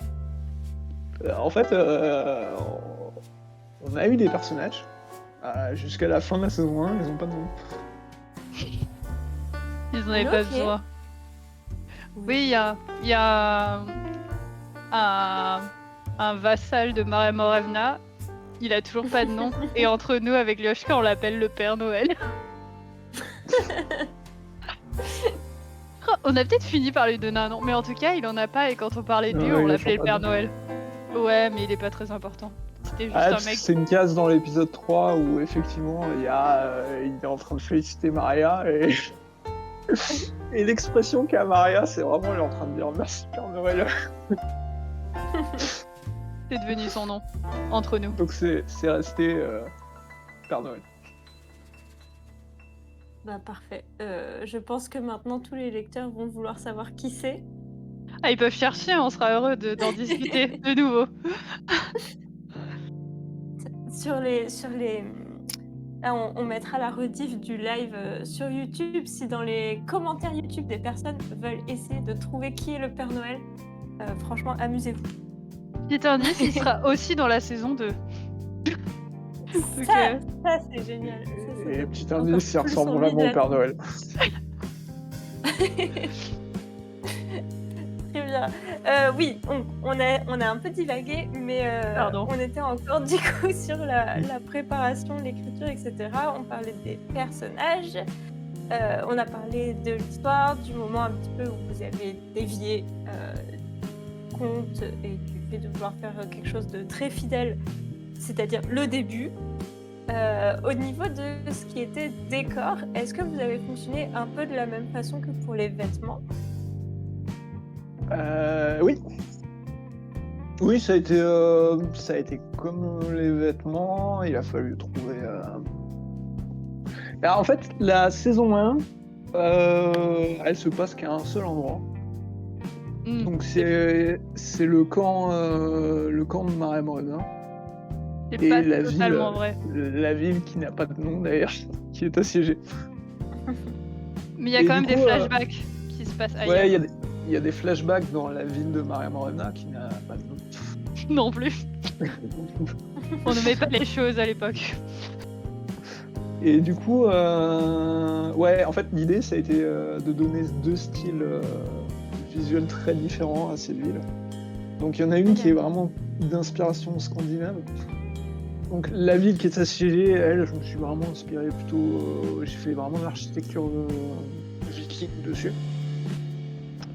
En fait, on a eu des personnages jusqu'à la fin de la saison 1, ils n'ont pas de nom. Ils n'en avaient pas Ok. besoin. Oui, il y a un vassal de Maria Morevna. Il a toujours pas de nom. Et entre nous, avec Lyoshka, on l'appelle le Père Noël. On a peut-être fini par lui donner un nom, mais en tout cas, il en a pas. Et quand on parlait de lui, Ouais, on il a l'appelait le toujours pas Père de Noël. Ouais, mais il est pas très important. C'était juste un mec. C'est une case dans l'épisode 3 où effectivement il est en train de féliciter Maria et, et l'expression qu'a Maria, c'est vraiment elle est en train de dire merci Père Noël. C'est devenu son nom, entre nous. Donc c'est resté Père Noël. Bah parfait. Je pense que maintenant tous les lecteurs vont vouloir savoir qui c'est. Ah, ils peuvent chercher, on sera heureux d'en discuter de nouveau. Sur les... Là, on mettra la rediff du live sur YouTube. Si dans les commentaires YouTube des personnes veulent essayer de trouver qui est le Père Noël, franchement, amusez-vous. Petit indice, il sera aussi dans la saison 2. Ça, c'est génial. Et petit indice, il ressemble vraiment au Père Noël. Très bien. Oui, on a un peu divagué, mais on était encore du coup sur la préparation, l'écriture, etc. On parlait des personnages, on a parlé de l'histoire, du moment un petit peu où vous avez dévié du conte et du fait de vouloir faire quelque chose de très fidèle, c'est-à-dire le début. Au niveau de ce qui était décor, est-ce que vous avez fonctionné un peu de la même façon que pour les vêtements ? Oui. Oui, ça a été comme les vêtements, il a fallu trouver... Alors, en fait, la saison 1, elle se passe qu'à un seul endroit. Donc c'est le camp de Mare Morena. C'est Et pas la totalement vrai. ville qui n'a pas de nom d'ailleurs, qui est assiégée. Mais il y a Et quand du même des coup, flashbacks qui se passent ailleurs. Ouais, il y a des flashbacks dans la ville de Mare Morena qui n'a pas de nom. Non plus. On ne met pas les choses à l'époque. Et du coup, ouais, en fait, l'idée, ça a été de donner deux styles visuels très différents à cette ville. Donc, il y en a une qui est vraiment d'inspiration scandinave. Donc, la ville qui est assiégée, elle, je me suis vraiment inspiré plutôt... j'ai fait vraiment l'architecture viking dessus.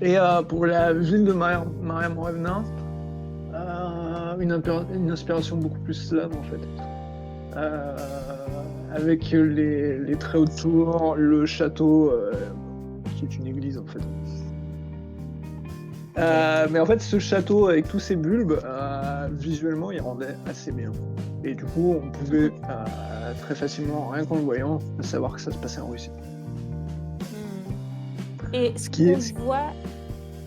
Et pour la ville de Mare Morena, une inspiration beaucoup plus slave, en fait. Avec les traits autour, le château, qui est une église en fait. Mais en fait, ce château avec tous ces bulbes, visuellement, il rendait assez bien. Et du coup, on pouvait très facilement, rien qu'en le voyant, savoir que ça se passait en Russie. Et Ce qui est... voit...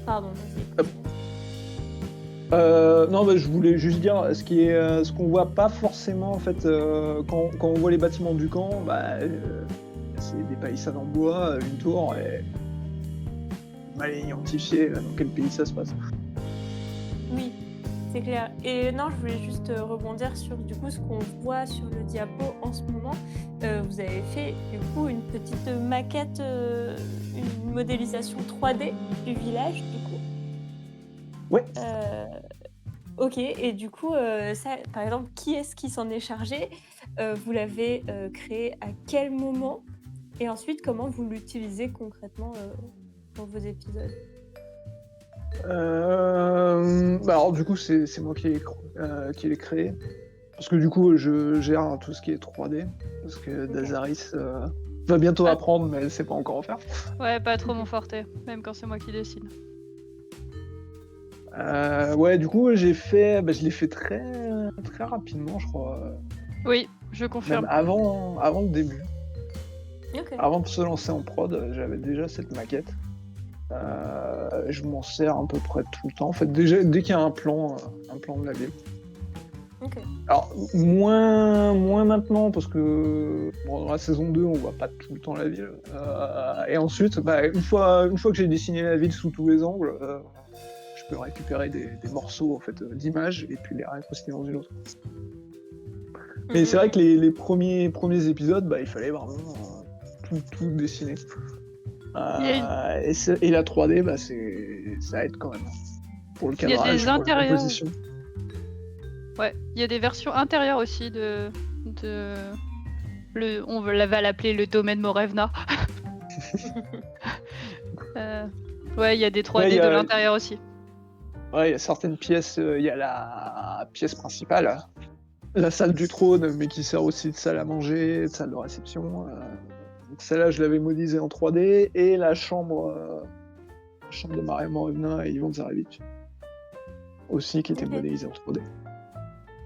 Pardon, vas-y. non, bah, je voulais juste dire ce qu'on voit pas forcément en fait quand on voit les bâtiments du camp, c'est des palissades en bois, une tour et mal identifié dans quel pays ça se passe. Oui, c'est clair. Et non, je voulais juste rebondir sur du coup ce qu'on voit sur le diapo en ce moment. Vous avez fait du coup une petite maquette, une modélisation 3D du village du coup. Ouais. Ok, et du coup, ça, par exemple, qui est-ce qui s'en est chargé? Vous l'avez créé à quel moment? Et ensuite, comment vous l'utilisez concrètement dans vos épisodes? Alors du coup, c'est moi qui l'ai créé. Parce que du coup, je gère tout ce qui est 3D. Parce que Dazaris va bientôt apprendre, mais elle sait pas encore en faire. Ouais, pas trop mon forté, même quand c'est moi qui décide. Ouais, du coup, je l'ai fait très, très rapidement, je crois. Oui, je confirme. Même avant le début. Ok. Avant de se lancer en prod, j'avais déjà cette maquette. Je m'en sers à peu près tout le temps. En fait, déjà, dès qu'il y a un plan de la ville. Ok. Alors, moins maintenant, parce que dans la saison 2, on voit pas tout le temps la ville. Et ensuite, une fois que j'ai dessiné la ville sous tous les angles, je peux récupérer des morceaux en fait, d'images et puis les réincruster dans une autre. Mais c'est vrai que les premiers épisodes, il fallait vraiment tout dessiner. Et la 3D, ça aide quand même. Pour le cadrage, pour la composition. Ouais, il y a des versions intérieures aussi on va l'appeler le domaine Morevna. Ouais, il y a des 3D de l'intérieur aussi. Ouais, il y a certaines pièces, il y a la pièce principale, la salle du trône, mais qui sert aussi de salle à manger, de salle de réception. Donc celle-là, je l'avais modélisée en 3D, et la chambre de Mare Morena et Ivan Tsarevich, aussi qui était modélisée en 3D.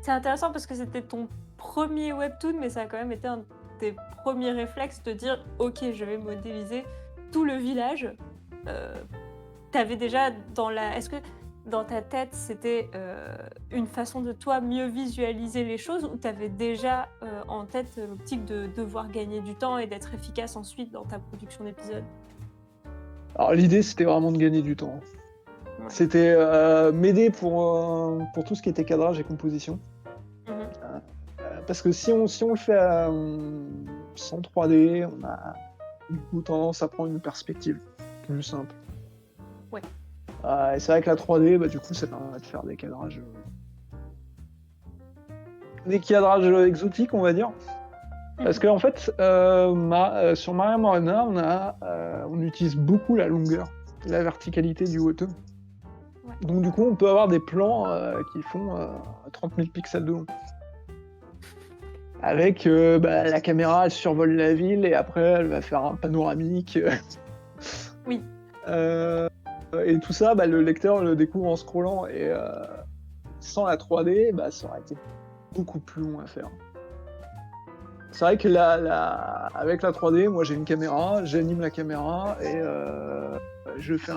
C'est intéressant parce que c'était ton premier webtoon, mais ça a quand même été un de tes premiers réflexes de dire « Ok, je vais modéliser tout le village ». T'avais déjà Est-ce que dans ta tête, c'était une façon de toi mieux visualiser les choses, ou t'avais déjà en tête l'optique de devoir gagner du temps et d'être efficace ensuite dans ta production d'épisodes? Alors l'idée, c'était vraiment de gagner du temps. Ouais. C'était m'aider pour tout ce qui était cadrage et composition. Parce que si on le fait sans 3D, on a du coup tendance à prendre une perspective plus simple. Ouais. Et c'est vrai que la 3D, du coup, ça permet de faire des cadrages exotiques, on va dire. Parce qu'en fait, sur Mare Morena, on utilise beaucoup la longueur, la verticalité du webtoon. Ouais. Donc du coup, on peut avoir des plans qui font 30 000 pixels de long. Avec la caméra, elle survole la ville et après, elle va faire un panoramique. Oui. Et tout ça, le lecteur le découvre en scrollant. Et sans la 3D, bah, ça aurait été beaucoup plus long à faire. C'est vrai que avec la 3D, moi j'ai une caméra, j'anime la caméra et je fais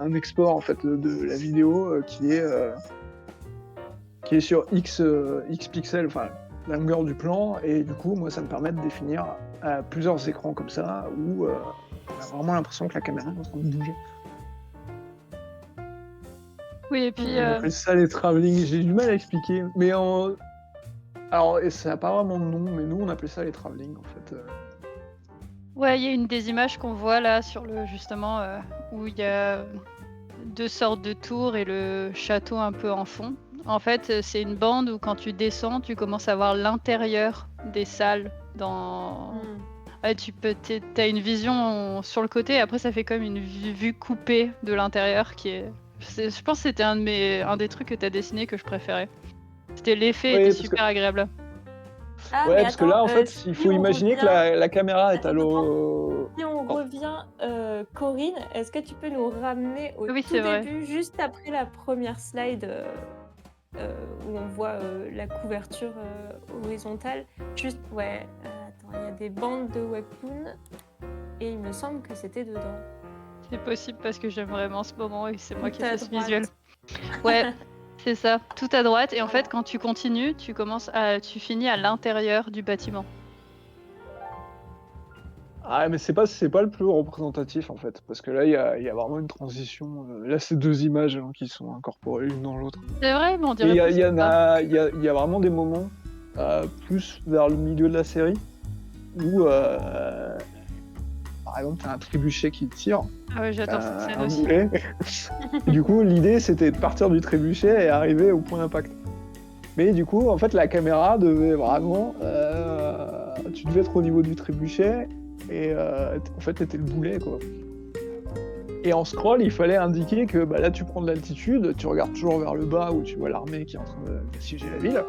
un export en fait de la vidéo qui est sur X pixels, enfin la longueur du plan, et du coup moi ça me permet de définir plusieurs écrans comme ça où on a vraiment l'impression que la caméra est en train de bouger. Oui, et puis On appelle ça les travelling, j'ai du mal à expliquer, mais alors ça n'a pas vraiment de nom, mais nous on appelait ça les travelling en fait. ouais, il y a une des images qu'on voit là sur le justement où il y a 2 sortes de tours et le château un peu en fond. En fait, c'est une bande où quand tu descends, tu commences à voir l'intérieur des salles dans. Ouais, t'as une vision sur le côté, et après ça fait comme une vue coupée de l'intérieur qui est. Je pense que c'était un des trucs que t'as dessiné que je préférais. C'était l'effet Oui, était parce super agréable. Ah, Ouais, mais parce que attends, là en fait si il faut on imaginer que revient- la caméra est à Attends, l'eau. Si on revient, Corinne, est-ce que tu peux nous ramener au Oui, tout c'est vrai. début, juste après la première slide où on voit la couverture horizontale? Juste, ouais, attends, il y a des bandes de webtoon et il me semble que c'était dedans. C'est possible parce que j'aime vraiment ce moment et c'est moi qui Tout à ai fait ce droite. visuel. Ouais, c'est ça, tout à droite. Et en fait, quand tu continues, tu finis à l'intérieur du bâtiment. Ah, mais c'est pas le plus représentatif en fait, parce que là il y a vraiment une transition. Là c'est deux images hein, qui sont incorporées l'une dans l'autre. C'est vrai, mais on Et dirait il y, a- plus il y que en ça. a, il y a vraiment des moments plus vers le milieu de la série où par exemple t'as un trébuchet qui tire Ah ouais, j'adore cette scène un aussi. boulet. Et du coup l'idée c'était de partir du trébuchet et arriver au point d'impact. Mais du coup en fait la caméra devait vraiment, tu devais être au niveau du trébuchet et en fait t'étais le boulet quoi. Et en scroll, il fallait indiquer que bah, là tu prends de l'altitude, tu regardes toujours vers le bas où tu vois l'armée qui est en train d'assiéger la ville.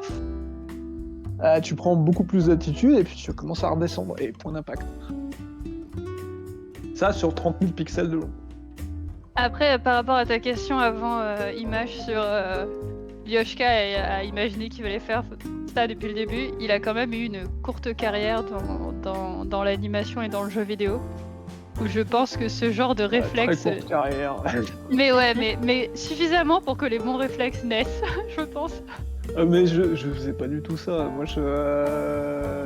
Tu prends beaucoup plus d'altitude et puis tu commences à redescendre et point d'impact. Ça sur 30 000 pixels de long. Après, par rapport à ta question avant image sur Lyoshka a imaginé qu'il allait faire ça depuis le début, il a quand même eu une courte carrière dans l'animation et dans le jeu vidéo. Où je pense que ce genre de réflexe. Très courte carrière. Mais ouais, mais suffisamment pour que les bons réflexes naissent, je pense. Mais je faisais pas du tout ça. Moi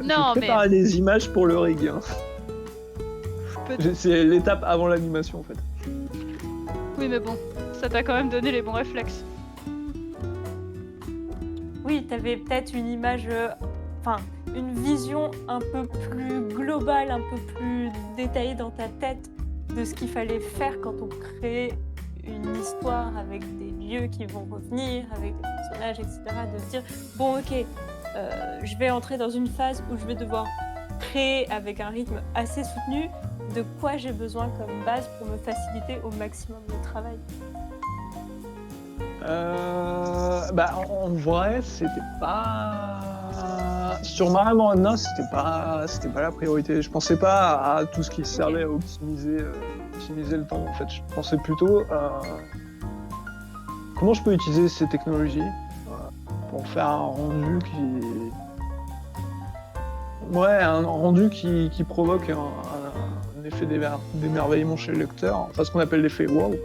Non, je préparais des images pour le rig. Hein. C'est l'étape avant l'animation en fait. Oui, mais bon, ça t'a quand même donné les bons réflexes. Oui, t'avais peut-être une image, enfin, une vision un peu plus globale, un peu plus détaillée dans ta tête de ce qu'il fallait faire quand on crée une histoire avec des lieux qui vont revenir, avec des personnages, etc. De se dire, bon ok, je vais entrer dans une phase où je vais devoir créer avec un rythme assez soutenu de quoi j'ai besoin comme base pour me faciliter au maximum le travail. En vrai, c'était pas. Sur Mario Morena, c'était pas la priorité. Je pensais pas à tout ce qui servait à optimiser le temps. En fait, je pensais plutôt à comment je peux utiliser ces technologies pour faire un rendu qui provoque un effet d'émerveillement chez le lecteur, enfin ce qu'on appelle l'effet wow.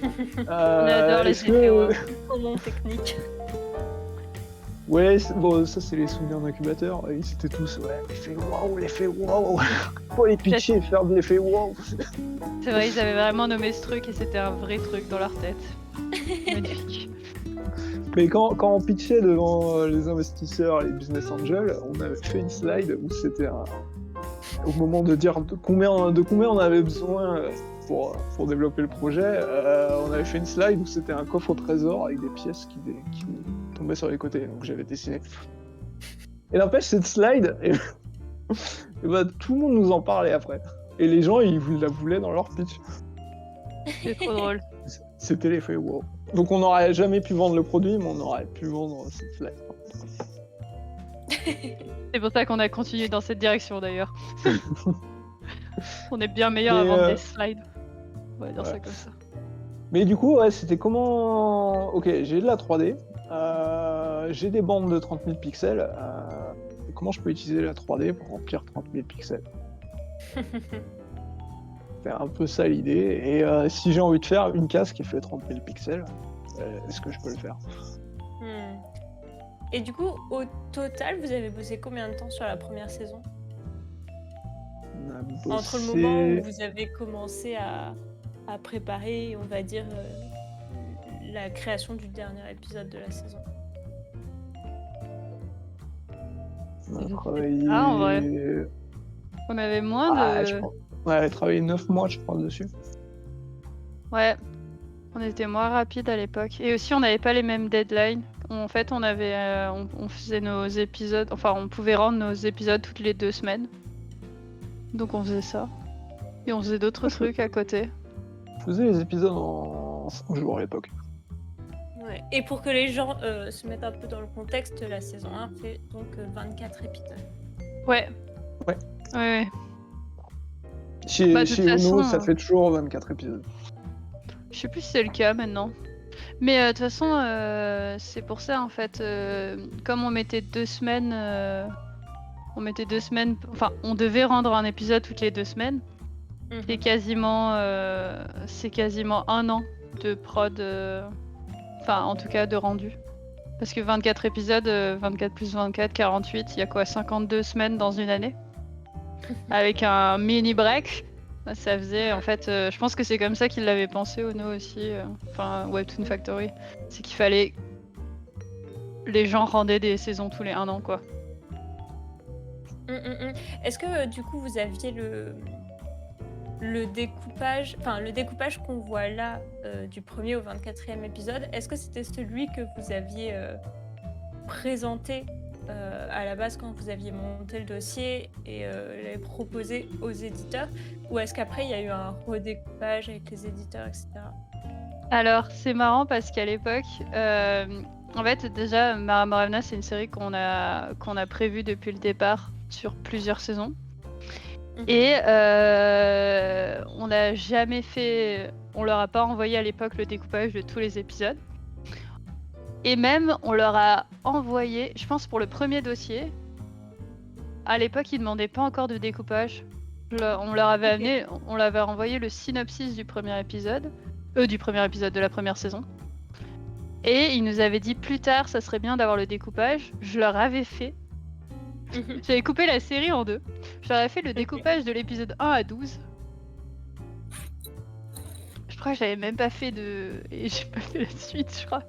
On adore les effets wow. Comment technique. Ouais, bon, ça c'est les souvenirs d'incubateur. Ils étaient tous, l'effet wow. Faut les pitcher et faire de l'effet wow. C'est vrai, ils avaient vraiment nommé ce truc et c'était un vrai truc dans leur tête. Magnifique. Mais quand on pitchait devant les investisseurs, les business angels, on avait fait une slide où c'était au moment de dire de combien on avait besoin pour développer le projet, on avait fait une slide où c'était un coffre au trésor avec des pièces qui tombaient sur les côtés, donc j'avais dessiné. Et n'empêche, cette slide, et tout le monde nous en parlait après. Et les gens, ils la voulaient dans leur pitch. C'est trop drôle. C'était l'effet wow. Donc on n'aurait jamais pu vendre le produit, mais on aurait pu vendre cette slide. C'est pour ça qu'on a continué dans cette direction d'ailleurs. On est bien meilleur à vendre des slides. On va dire ça comme ça. Mais du coup, ouais, c'était comment... Ok, j'ai de la 3D, j'ai des bandes de 30 000 pixels. Comment je peux utiliser la 3D pour remplir 30 000 pixels? C'est un peu ça l'idée. Et si j'ai envie de faire une case qui fait 30 000 pixels, est-ce que je peux le faire? Hmm. Et du coup, au total, vous avez bossé combien de temps sur la première saison? On a Entre le moment où bossé... vous avez commencé à préparer, on va dire, la création du dernier épisode de la saison. On a Je sais travaillé... pas, en vrai. On avait moins je de... crois. Ouais, j'ai travaillé 9 mois, je crois, dessus. Ouais, on était moins rapide à l'époque. Et aussi, on n'avait pas les mêmes deadlines. En fait, on avait, on faisait nos épisodes, enfin, on pouvait rendre nos épisodes toutes les 2 semaines. Donc on faisait ça. Et on faisait d'autres Je trucs à côté. faisais les épisodes en 5 jours à l'époque. Ouais. Et pour que les gens se mettent un peu dans le contexte, la saison 1 fait donc 24 épisodes. Ouais. Ouais. Ouais. Chez, Bah, de chez toute Ono, façon, ça fait toujours 24 épisodes. je sais plus si c'est le cas maintenant. Mais de toute façon, c'est pour ça en fait. Comme on mettait 2 semaines, enfin, on devait rendre un épisode toutes les 2 semaines. Mhm. C'est quasiment 1 an de prod, enfin en tout cas de rendu. Parce que 24 épisodes, 24 plus 24, 48, il y a quoi, 52 semaines dans une année? Avec un mini break. Ça faisait, en fait, je pense que c'est comme ça qu'il l'avait pensé Ono aussi, enfin Webtoon Factory. C'est qu'il fallait... Les gens rendaient des saisons tous les 1 an, quoi. Est-ce que du coup vous aviez le découpage, enfin le découpage qu'on voit là du 1er au 24e épisode, est-ce que c'était celui que vous aviez présenté à la base quand vous aviez monté le dossier et l'avez proposé aux éditeurs, ou est-ce qu'après il y a eu un redécoupage avec les éditeurs, etc. Alors, c'est marrant parce qu'à l'époque, en fait, déjà, Mara Moravna, c'est une série qu'on a prévue depuis le départ sur plusieurs saisons. Et on n'a jamais fait... On leur a pas envoyé à l'époque le découpage de tous les épisodes. Et même, on leur a envoyé, je pense pour le premier dossier, à l'époque, ils demandaient pas encore de découpage. On leur avait amené, on leur avait envoyé le synopsis du premier épisode de la première saison. Et ils nous avaient dit plus tard, ça serait bien d'avoir le découpage. Je leur avais fait. J'avais coupé la série en 2. Je leur avais fait le découpage de l'épisode 1 à 12. Je crois que j'avais même pas fait de... Et j'ai pas fait la suite, je crois.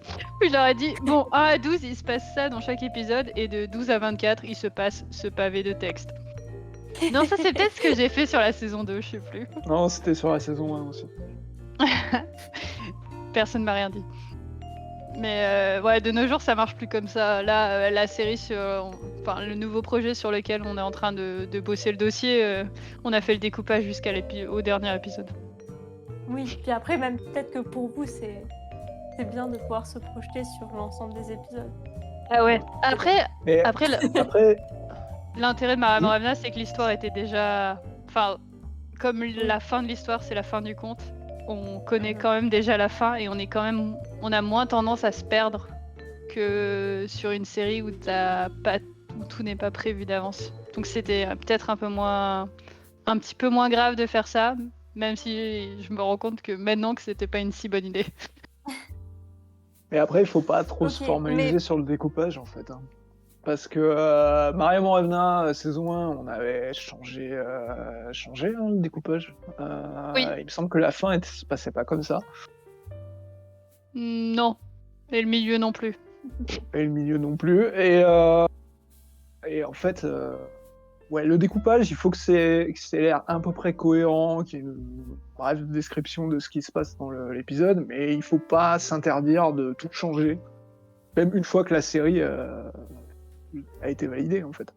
Je leur ai dit, bon, 1 à 12, il se passe ça dans chaque épisode. Et de 12 à 24, il se passe ce pavé de texte. Non, ça c'est peut-être ce que j'ai fait sur la saison 2, je sais plus. Non, c'était sur la saison 1 aussi. Personne m'a rien dit. Mais ouais, de nos jours, ça marche plus comme ça. Là, la série enfin, le nouveau projet sur lequel on est en train de bosser le dossier, on a fait le découpage au dernier épisode. Oui, puis après, même peut-être que pour vous, c'est bien de pouvoir se projeter sur l'ensemble des épisodes. Ah ouais. Après, Après, l'intérêt de Mara Moravna, c'est que l'histoire était déjà... Enfin, comme la fin de l'histoire, c'est la fin du conte, on connaît quand même déjà la fin et on a moins tendance à se perdre que sur une série où tout n'est pas prévu d'avance. Donc c'était peut-être un petit peu moins grave de faire ça, même si je me rends compte que maintenant que c'était pas une si bonne idée. mais après, il faut pas trop se formaliser sur le découpage en fait. Hein. Parce que Maria Morevna, saison 1, on avait changé le découpage. Oui. Il me semble que la fin se passait pas comme ça. Non. Et le milieu non plus. Et le milieu non plus. Et en fait, ouais, le découpage, il faut que c'est l'air à peu près cohérent, qu'il y ait une brève description de ce qui se passe dans l'épisode, mais il faut pas s'interdire de tout changer, même une fois que la série a été validée en fait.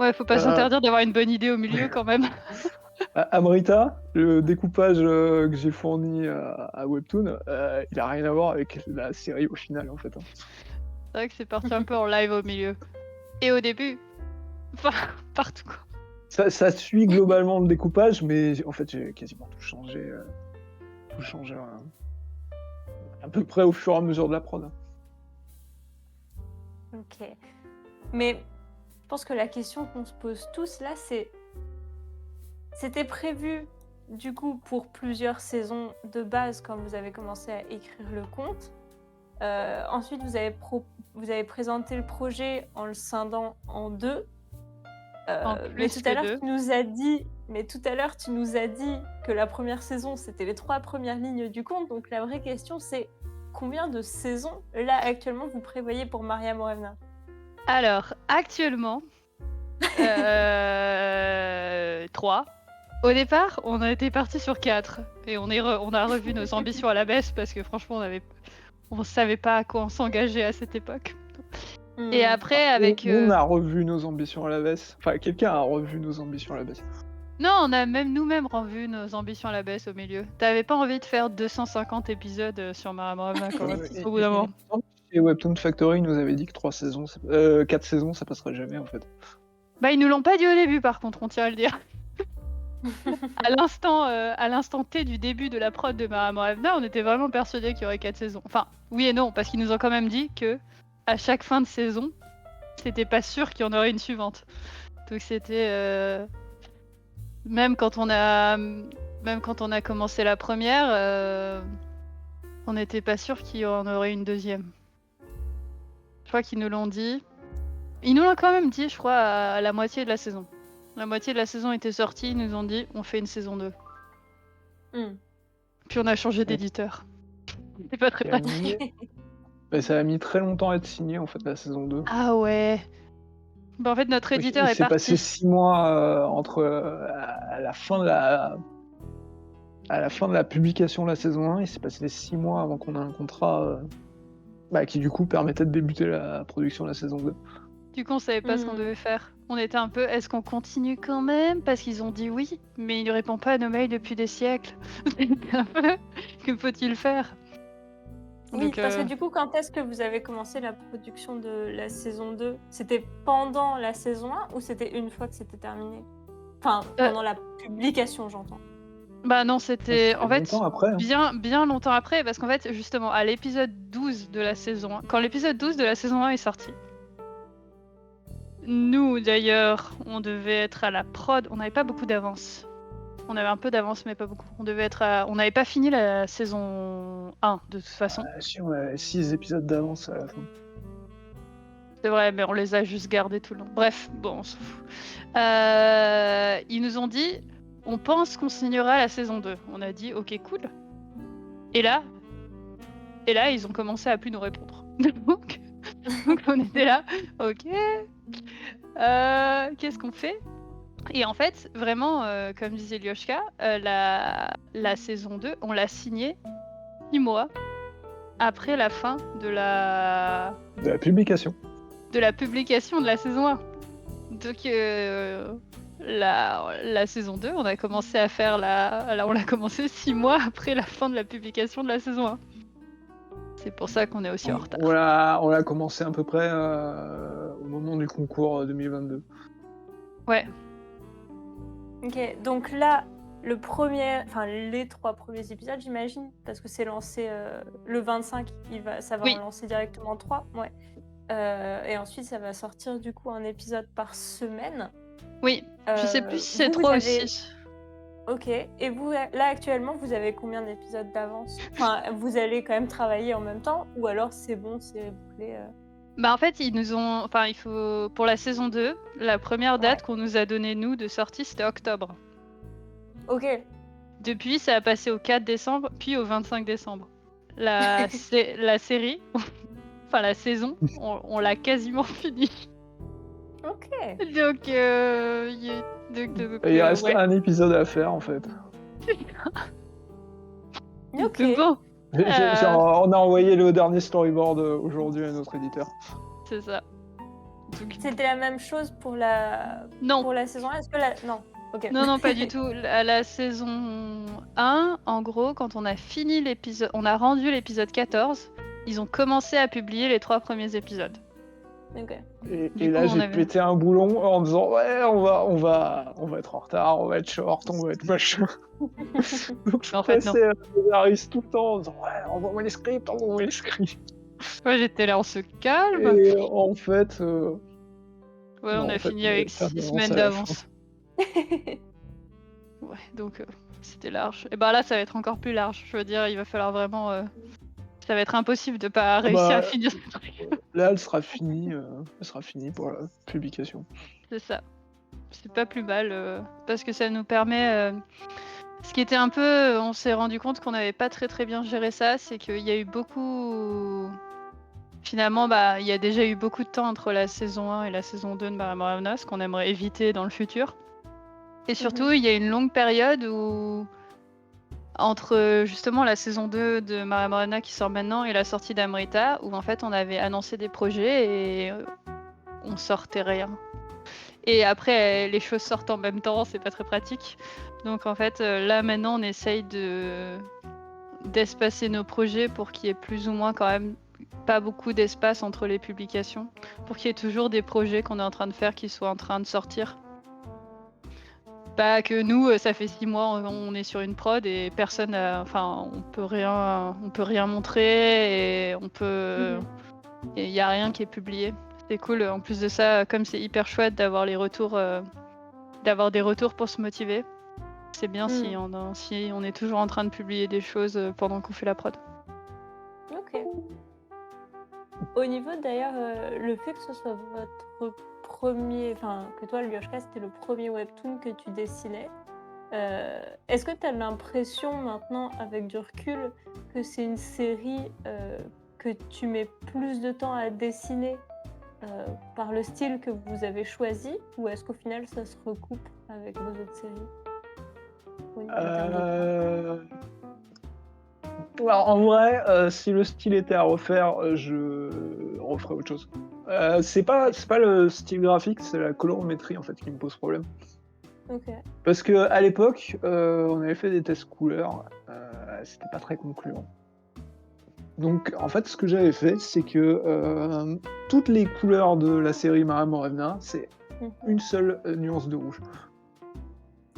Ouais, faut pas s'interdire d'avoir une bonne idée au milieu quand même. Amrita, le découpage que j'ai fourni à Webtoon, il a rien à voir avec la série au final en fait. Hein. C'est vrai que c'est parti un peu en live au milieu. Et au début. Enfin, partout quoi. Ça suit globalement le découpage, mais en fait j'ai quasiment tout changé. Voilà. à peu près au fur et à mesure de la prod. Ok. Mais je pense que la question qu'on se pose tous là, c'est... C'était prévu du coup pour plusieurs saisons de base quand vous avez commencé à écrire le conte. Ensuite, vous avez présenté le projet en le scindant en deux. En Mais plus tout à que l'heure, deux. tu nous as dit que la première saison, c'était les 3 premières lignes du conte. Donc la vraie question, c'est combien de saisons, là, actuellement, vous prévoyez pour Maria Morevna? Alors, actuellement, 3. Au départ, on était parti sur 4. Et on a revu nos ambitions à la baisse parce que franchement, on savait pas à quoi on s'engageait à cette époque. Et après, avec... On a revu nos ambitions à la baisse. Enfin, quelqu'un a revu nos ambitions à la baisse. Non, on a même nous-mêmes revu nos ambitions à la baisse au milieu. T'avais pas envie de faire 250 épisodes sur Maria Morevna quand même, au bout d'un moment. Et Webtoon Factory nous avait dit que 4 saisons, ça passerait jamais en fait. Bah, ils nous l'ont pas dit au début, par contre, on tient à le dire. À l'instant T du début de la prod de Maria Morevna, on était vraiment persuadés qu'il y aurait 4 saisons. Enfin, oui et non, parce qu'ils nous ont quand même dit que à chaque fin de saison, c'était pas sûr qu'il y en aurait une suivante. Donc c'était même quand on a commencé la première, on n'était pas sûr qu'il y en aurait une deuxième. Je crois qu'ils nous l'ont dit. Ils nous l'ont quand même dit, je crois, à la moitié de la saison. La moitié de la saison était sortie, ils nous ont dit on fait une saison 2. Puis on a changé d'éditeur. C'est pas très pratique. Mais ça a mis très longtemps à être signé en fait la saison 2. Ah ouais. Bah en fait notre éditeur est parti. Il s'est passé 6 mois entre à la fin de la publication de la saison 1, il s'est passé 6 mois avant qu'on ait un contrat qui du coup permettait de débuter la production de la saison 2. Du coup on savait pas ce qu'on devait faire. On était un peu, est-ce qu'on continue quand même? Parce qu'ils ont dit oui, mais ils ne répondent pas à nos mails depuis des siècles. Un peu, que faut-il faire? Oui, Donc, parce que du coup, quand est-ce que vous avez commencé la production de la saison 2? C'était pendant la saison 1 ou c'était une fois que c'était terminé? Enfin, pendant la publication, j'entends. Bah non, c'était en fait après, hein. bien longtemps après, parce qu'en fait, justement, à l'épisode 12 de la saison 1, quand l'épisode 12 de la saison 1 est sorti, nous d'ailleurs, on devait être à la prod, on n'avait pas beaucoup d'avance. On avait un peu d'avance, mais pas beaucoup. On n'avait pas fini la saison 1 de toute façon. Si, on avait 6 épisodes d'avance à la fin. C'est vrai, mais on les a juste gardés tout le long. Bref, bon, on s'en fout. Ils nous ont dit, on pense qu'on signera la saison 2. On a dit, ok, cool. Et là, ils ont commencé à plus nous répondre. Donc on était là, ok. Qu'est-ce qu'on fait? Et en fait, vraiment, comme disait Lyoshka, la saison 2, on l'a signée 6 mois après la fin de la publication. De la publication de la saison 1. Donc la saison 2, on a commencé à faire on l'a commencé 6 mois après la fin de la publication de la saison 1. C'est pour ça qu'on est aussi en retard. On l'a commencé à peu près au moment du concours 2022. Ouais. Ok, donc là, les 3 premiers épisodes, j'imagine, parce que c'est lancé le 25, ça va en lancer directement 3. Ouais. Et ensuite, ça va sortir du coup un épisode par semaine. Oui, je sais plus si c'est 3 aussi. Ok, et vous, là actuellement, vous avez combien d'épisodes d'avance? Enfin, vous allez quand même travailler en même temps, ou alors c'est bon, c'est bouclé Bah en fait, il faut pour la saison 2, la première date qu'on nous a donnée nous de sortie, c'était octobre. Ok. Depuis, ça a passé au 4 décembre, puis au 25 décembre. La série, enfin la saison, on l'a quasiment fini. Ok. Donc, il reste un épisode à faire en fait. Ok. Bon. On a envoyé le dernier storyboard aujourd'hui à notre éditeur. C'est ça. C'était la même chose pour la saison 1? Est-ce que non. Okay. Non, pas du tout. À la saison 1, en gros, quand on a fini l'épisode, on a rendu l'épisode 14, ils ont commencé à publier les 3 premiers épisodes. OK. Et Du là, coup, on j'ai avait. pété un boulon en disant ouais, on va être en retard, on va être short, on va être machin. Donc je Mais en fait, non. pressais Darius tout le temps en disant ouais, envoie-moi les scripts, envoie-moi les scripts. Ouais, j'étais là, on se calme. Et en fait, Ouais, non, on en a fait, fini on avait avec pas 6 d'avance semaines à la fin. d'avance. Ouais, donc c'était large. Et bah là, ça va être encore plus large. Je veux dire, il va falloir vraiment. Ça va être impossible de pas Ah réussir à bah, finir ce truc. là, elle sera finie pour la publication. C'est ça. C'est pas plus mal parce que ça nous permet. Ce qui était un peu. On s'est rendu compte qu'on n'avait pas très très bien géré ça, c'est qu'il y a eu beaucoup. Finalement, bah, il y a déjà eu beaucoup de temps entre la saison 1 et la saison 2 de Maramorana, ce qu'on aimerait éviter dans le futur. Et surtout, il y a une longue période où, entre justement la saison 2 de Maramorana qui sort maintenant et la sortie d'Amrita, où en fait on avait annoncé des projets et on sortait rien. Et après, les choses sortent en même temps, c'est pas très pratique. Donc en fait, là maintenant, on essaye d'espacer nos projets pour qu'il y ait plus ou moins quand même pas beaucoup d'espace entre les publications, pour qu'il y ait toujours des projets qu'on est en train de faire qui soient en train de sortir. Pas que nous, ça fait 6 mois, on est sur une prod et personne, enfin, on peut rien montrer et et il y a rien qui est publié. C'est cool. En plus de ça, comme c'est hyper chouette d'avoir les retours, d'avoir des retours pour se motiver. C'est bien si on est toujours en train de publier des choses pendant qu'on fait la prod. OK. Au niveau d'ailleurs, le fait que ce soit votre premier, enfin que toi, Lyoshka, c'était le premier webtoon que tu dessinais, est-ce que tu as l'impression maintenant, avec du recul, que c'est une série, que tu mets plus de temps à dessiner, par le style que vous avez choisi? Ou est-ce qu'au final ça se recoupe avec vos autres séries? En termes de temps? Alors, en vrai, si le style était à refaire, je referais autre chose. C'est pas le style graphique, c'est la colorimétrie en fait qui me pose problème. OK. Parce que à l'époque, on avait fait des tests couleurs, c'était pas très concluant. Donc en fait, ce que j'avais fait, c'est que toutes les couleurs de la série Marin Morevna, c'est une seule nuance de rouge.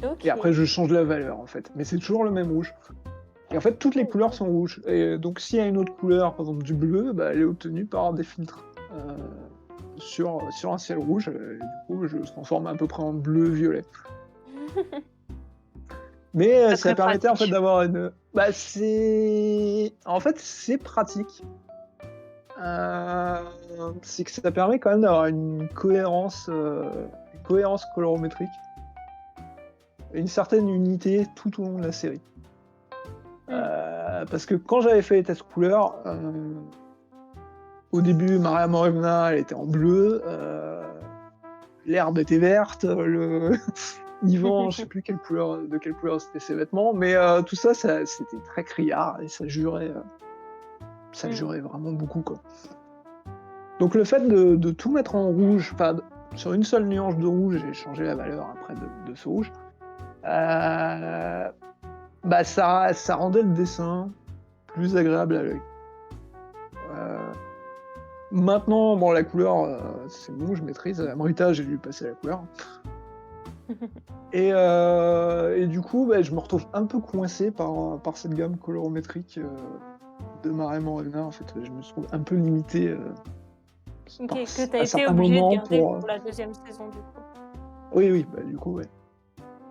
OK. Et après, je change la valeur en fait, mais c'est toujours le même rouge. Et en fait, toutes les couleurs sont rouges. Et donc, s'il y a une autre couleur, par exemple du bleu, bah, elle est obtenue par des filtres sur un ciel rouge. Et du coup, je transforme à peu près en bleu-violet. Mais Pas ça très permettait en fait pratique. d'avoir une. Bah, En fait, c'est pratique. C'est que ça permet quand même d'avoir une cohérence colorométrique. Et une certaine unité tout au long de la série. Parce que quand j'avais fait les tests couleurs, au début, Maria Morevna, elle était en bleu, l'herbe était verte, Yvan, je sais plus de quelle couleur c'était ses vêtements, mais tout ça, c'était très criard et ça jurait vraiment beaucoup, quoi. Donc le fait de tout mettre en rouge, enfin sur une seule nuance de rouge, j'ai changé la valeur après de ce rouge, bah ça rendait le dessin plus agréable à l'œil. Maintenant, bon, la couleur, c'est bon, je maîtrise. Amrita, j'ai dû passer à la couleur. Et du coup, bah, je me retrouve un peu coincé par cette gamme colorométrique de Marais Morena. En fait, je me trouve un peu limité OK, que tu as à été certains obligé de moments garder pour. pour la deuxième saison, du coup? Oui, bah du coup, ouais.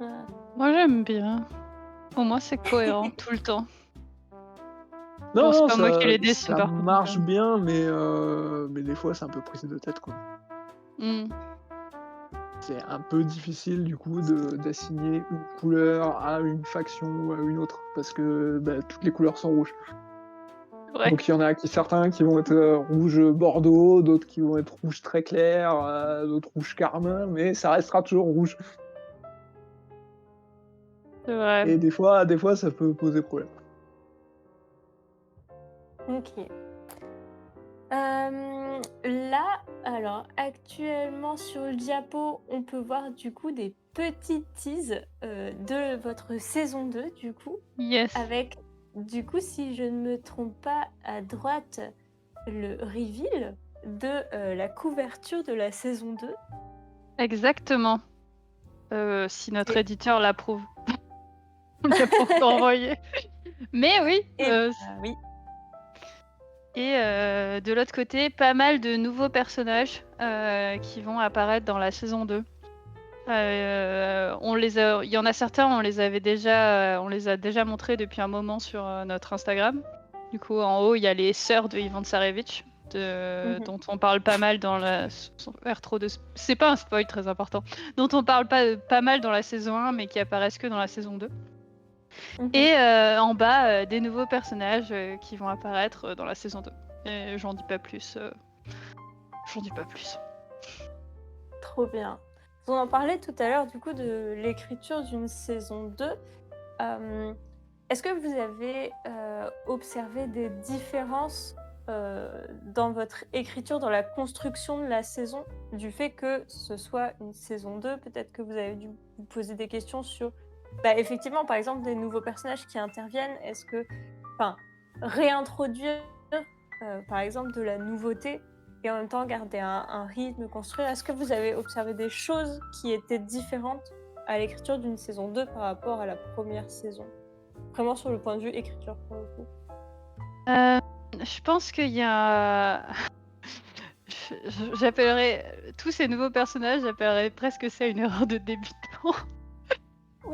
Ah. Moi, j'aime bien. Au moins, c'est cohérent tout le temps. Bon, c'est Non, pas moi qui les dessine ça par contre. marche bien, mais des fois, c'est un peu prise de tête, quoi. C'est un peu difficile du coup d'assigner une couleur à une faction ou à une autre parce que bah, toutes les couleurs sont rouges. Ouais. Donc il y en a certains qui vont être rouge bordeaux, d'autres qui vont être rouge très clair, d'autres rouge carmin, mais ça restera toujours rouge. C'est vrai. Et des fois ça peut poser problème. OK. Là, alors actuellement sur le diapo, on peut voir du coup des petites teases, de votre saison 2 du coup, Yes. avec du coup, si je ne me trompe pas, à droite, le reveal de la couverture de la saison 2. Exactement. Si notre Et, éditeur l'approuve. On l'a pas encore envoyé. Mais oui. et oui. Et de l'autre côté, pas mal de nouveaux personnages qui vont apparaître dans la saison 2. Il y en a certains, on les a déjà montrés depuis un moment sur notre Instagram. Du coup, en haut, il y a les sœurs de Ivan Tsarevich, dont on parle pas mal dans la. Sans faire trop de. C'est pas un spoil très important. Dont on parle pas mal dans la saison 1, mais qui apparaissent que dans la saison 2. Et en bas, des nouveaux personnages qui vont apparaître dans la saison 2. Et j'en dis pas plus. Trop bien. On en parlait tout à l'heure du coup de l'écriture d'une saison 2. Est-ce que vous avez observé des différences dans votre écriture, dans la construction de la saison, du fait que ce soit une saison 2? Peut-être que vous avez dû vous poser des questions sur, effectivement, par exemple, des nouveaux personnages qui interviennent. Est-ce que, réintroduire, par exemple, de la nouveauté et en même temps garder un rythme, construire. Est-ce que vous avez observé des choses qui étaient différentes à l'écriture d'une saison 2 par rapport à la première saison? Vraiment sur le point de vue écriture, pour le coup. Je pense qu'il y a... J'appellerais tous ces nouveaux personnages, j'appellerais presque ça une erreur de débutant.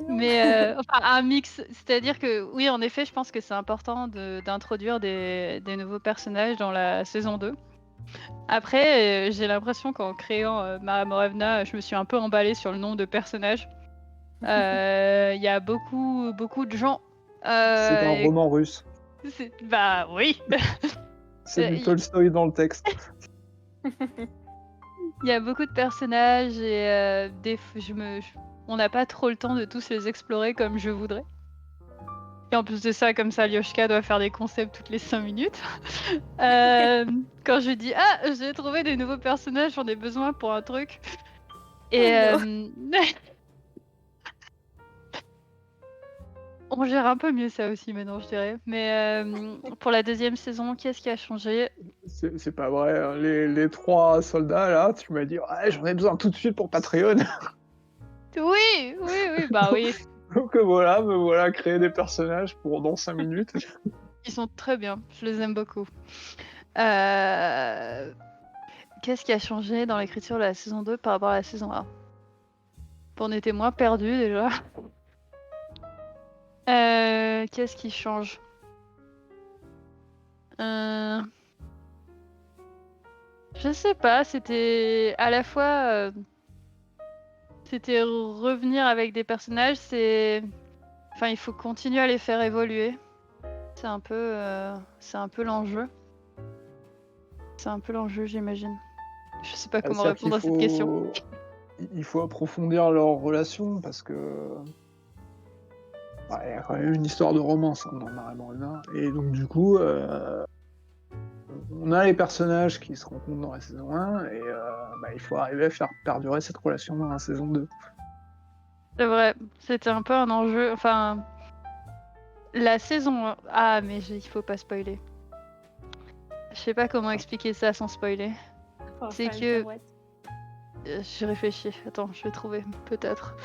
Mais un mix, c'est-à-dire que oui, en effet, je pense que c'est important d'introduire des nouveaux personnages dans la saison 2. Après, j'ai l'impression qu'en créant Mara Morevna, je me suis un peu emballée sur le nombre de personnages. Il y a beaucoup de gens. C'est un roman russe. Bah oui. C'est du Tolstoï dans le texte. Il y a beaucoup de personnages et on n'a pas trop le temps de tous les explorer comme je voudrais. Et en plus de ça, comme ça, Lyoshka doit faire des concepts toutes les 5 minutes. Quand je dis « Ah, j'ai trouvé des nouveaux personnages, j'en ai besoin pour un truc. » Et on gère un peu mieux ça aussi maintenant, je dirais. Mais pour la deuxième saison, qu'est-ce qui a changé? C'est pas vrai, hein. Les 3 soldats, là, tu m'as dit ouais, j'en ai besoin tout de suite pour Patreon. Oui, bah oui. Donc me voilà créer des personnages pour dans 5 minutes. Ils sont très bien, je les aime beaucoup. Qu'est-ce qui a changé dans l'écriture de la saison 2 par rapport à la saison 1? On était moins perdus déjà. Qu'est-ce qui change? Je sais pas, c'était à la fois... C'était revenir avec des personnages, Enfin, il faut continuer à les faire évoluer. C'est un peu l'enjeu. C'est un peu l'enjeu, j'imagine. Je sais pas comment répondre à cette question. Il faut approfondir leur relation parce que... il y a quand même une histoire de romance dans Mara Morevna. Et donc du coup, on a les personnages qui se rencontrent dans la saison 1 et il faut arriver à faire perdurer cette relation dans la saison 2. C'est vrai, c'était un peu un enjeu. Enfin, la saison... Ah, mais il faut pas spoiler. Je sais pas comment expliquer ça sans spoiler. C'est que... J'ai réfléchi. Attends, je vais trouver, peut-être.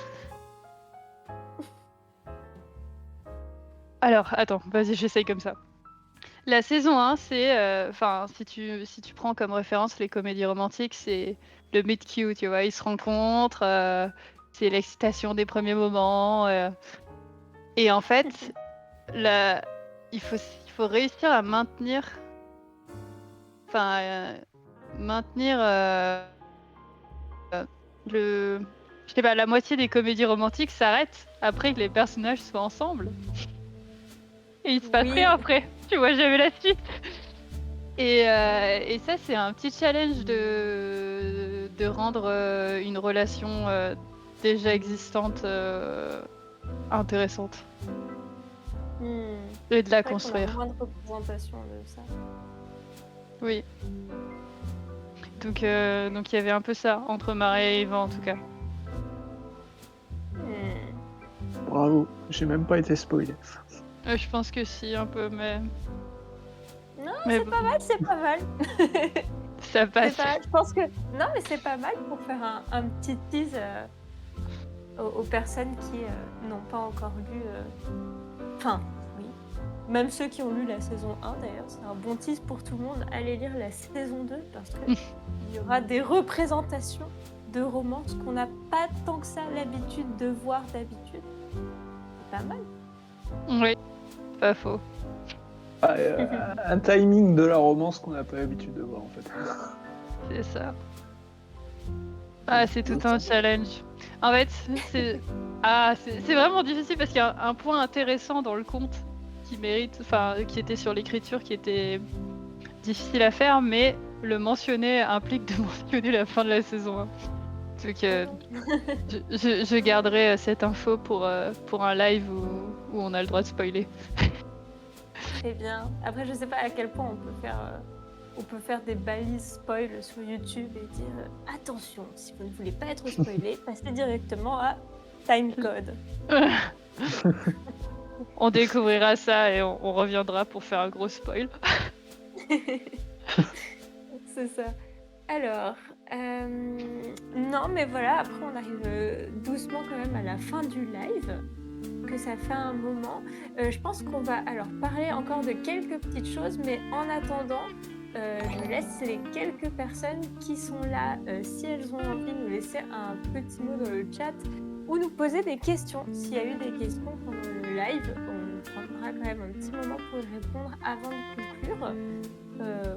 Alors, attends, vas-y, j'essaye comme ça. La saison 1, c'est... Enfin, si tu prends comme référence les comédies romantiques, c'est le meet cute, tu vois. Ils se rencontrent, c'est l'excitation des premiers moments. Et en fait, il faut réussir à maintenir... Enfin, maintenir je sais pas, la moitié des comédies romantiques s'arrêtent après que les personnages soient ensemble. Et il se passe rien après. Tu vois jamais la suite. Et ça, c'est un petit challenge de rendre une relation déjà existante intéressante. Et de la construire. On a moins de représentation de ça. Oui. Donc il y avait un peu ça entre Mara et Eva en tout cas. Bravo, j'ai même pas été spoilé. Je pense que si, un peu, mais... Non, mais c'est pas mal, c'est pas mal. Ça C'est passe. pas mal. Je pense que non, mais c'est pas mal pour faire un petit tease aux personnes qui n'ont pas encore lu. Enfin, oui. Même ceux qui ont lu la saison 1 d'ailleurs, c'est un bon tease pour tout le monde. Allez lire la saison 2 parce que il y aura des représentations de romances qu'on n'a pas tant que ça l'habitude de voir d'habitude. C'est pas mal. Oui, pas faux. Un timing de la romance qu'on n'a pas l'habitude de voir en fait. C'est ça. Ah, c'est tout un challenge. En fait, c'est vraiment difficile parce qu'il y a un point intéressant dans le conte qui mérite, enfin, qui était sur l'écriture, qui était difficile à faire, mais le mentionner implique de mentionner la fin de la saison 1. Donc, je garderai cette info pour un live où on a le droit de spoiler. Très bien. Après, je sais pas à quel point on peut faire des balises spoil sur YouTube et dire attention, si vous ne voulez pas être spoilé, passez directement à timecode. On découvrira ça et on reviendra pour faire un gros spoil. C'est ça. Alors, non, mais voilà, après on arrive doucement quand même à la fin du live, que ça fait un moment. Je pense qu'on va alors parler encore de quelques petites choses, mais en attendant, je laisse les quelques personnes qui sont là, si elles ont envie, nous laisser un petit mot dans le chat ou nous poser des questions. S'il y a eu des questions pendant le live, on prendra quand même un petit moment pour y répondre avant de conclure.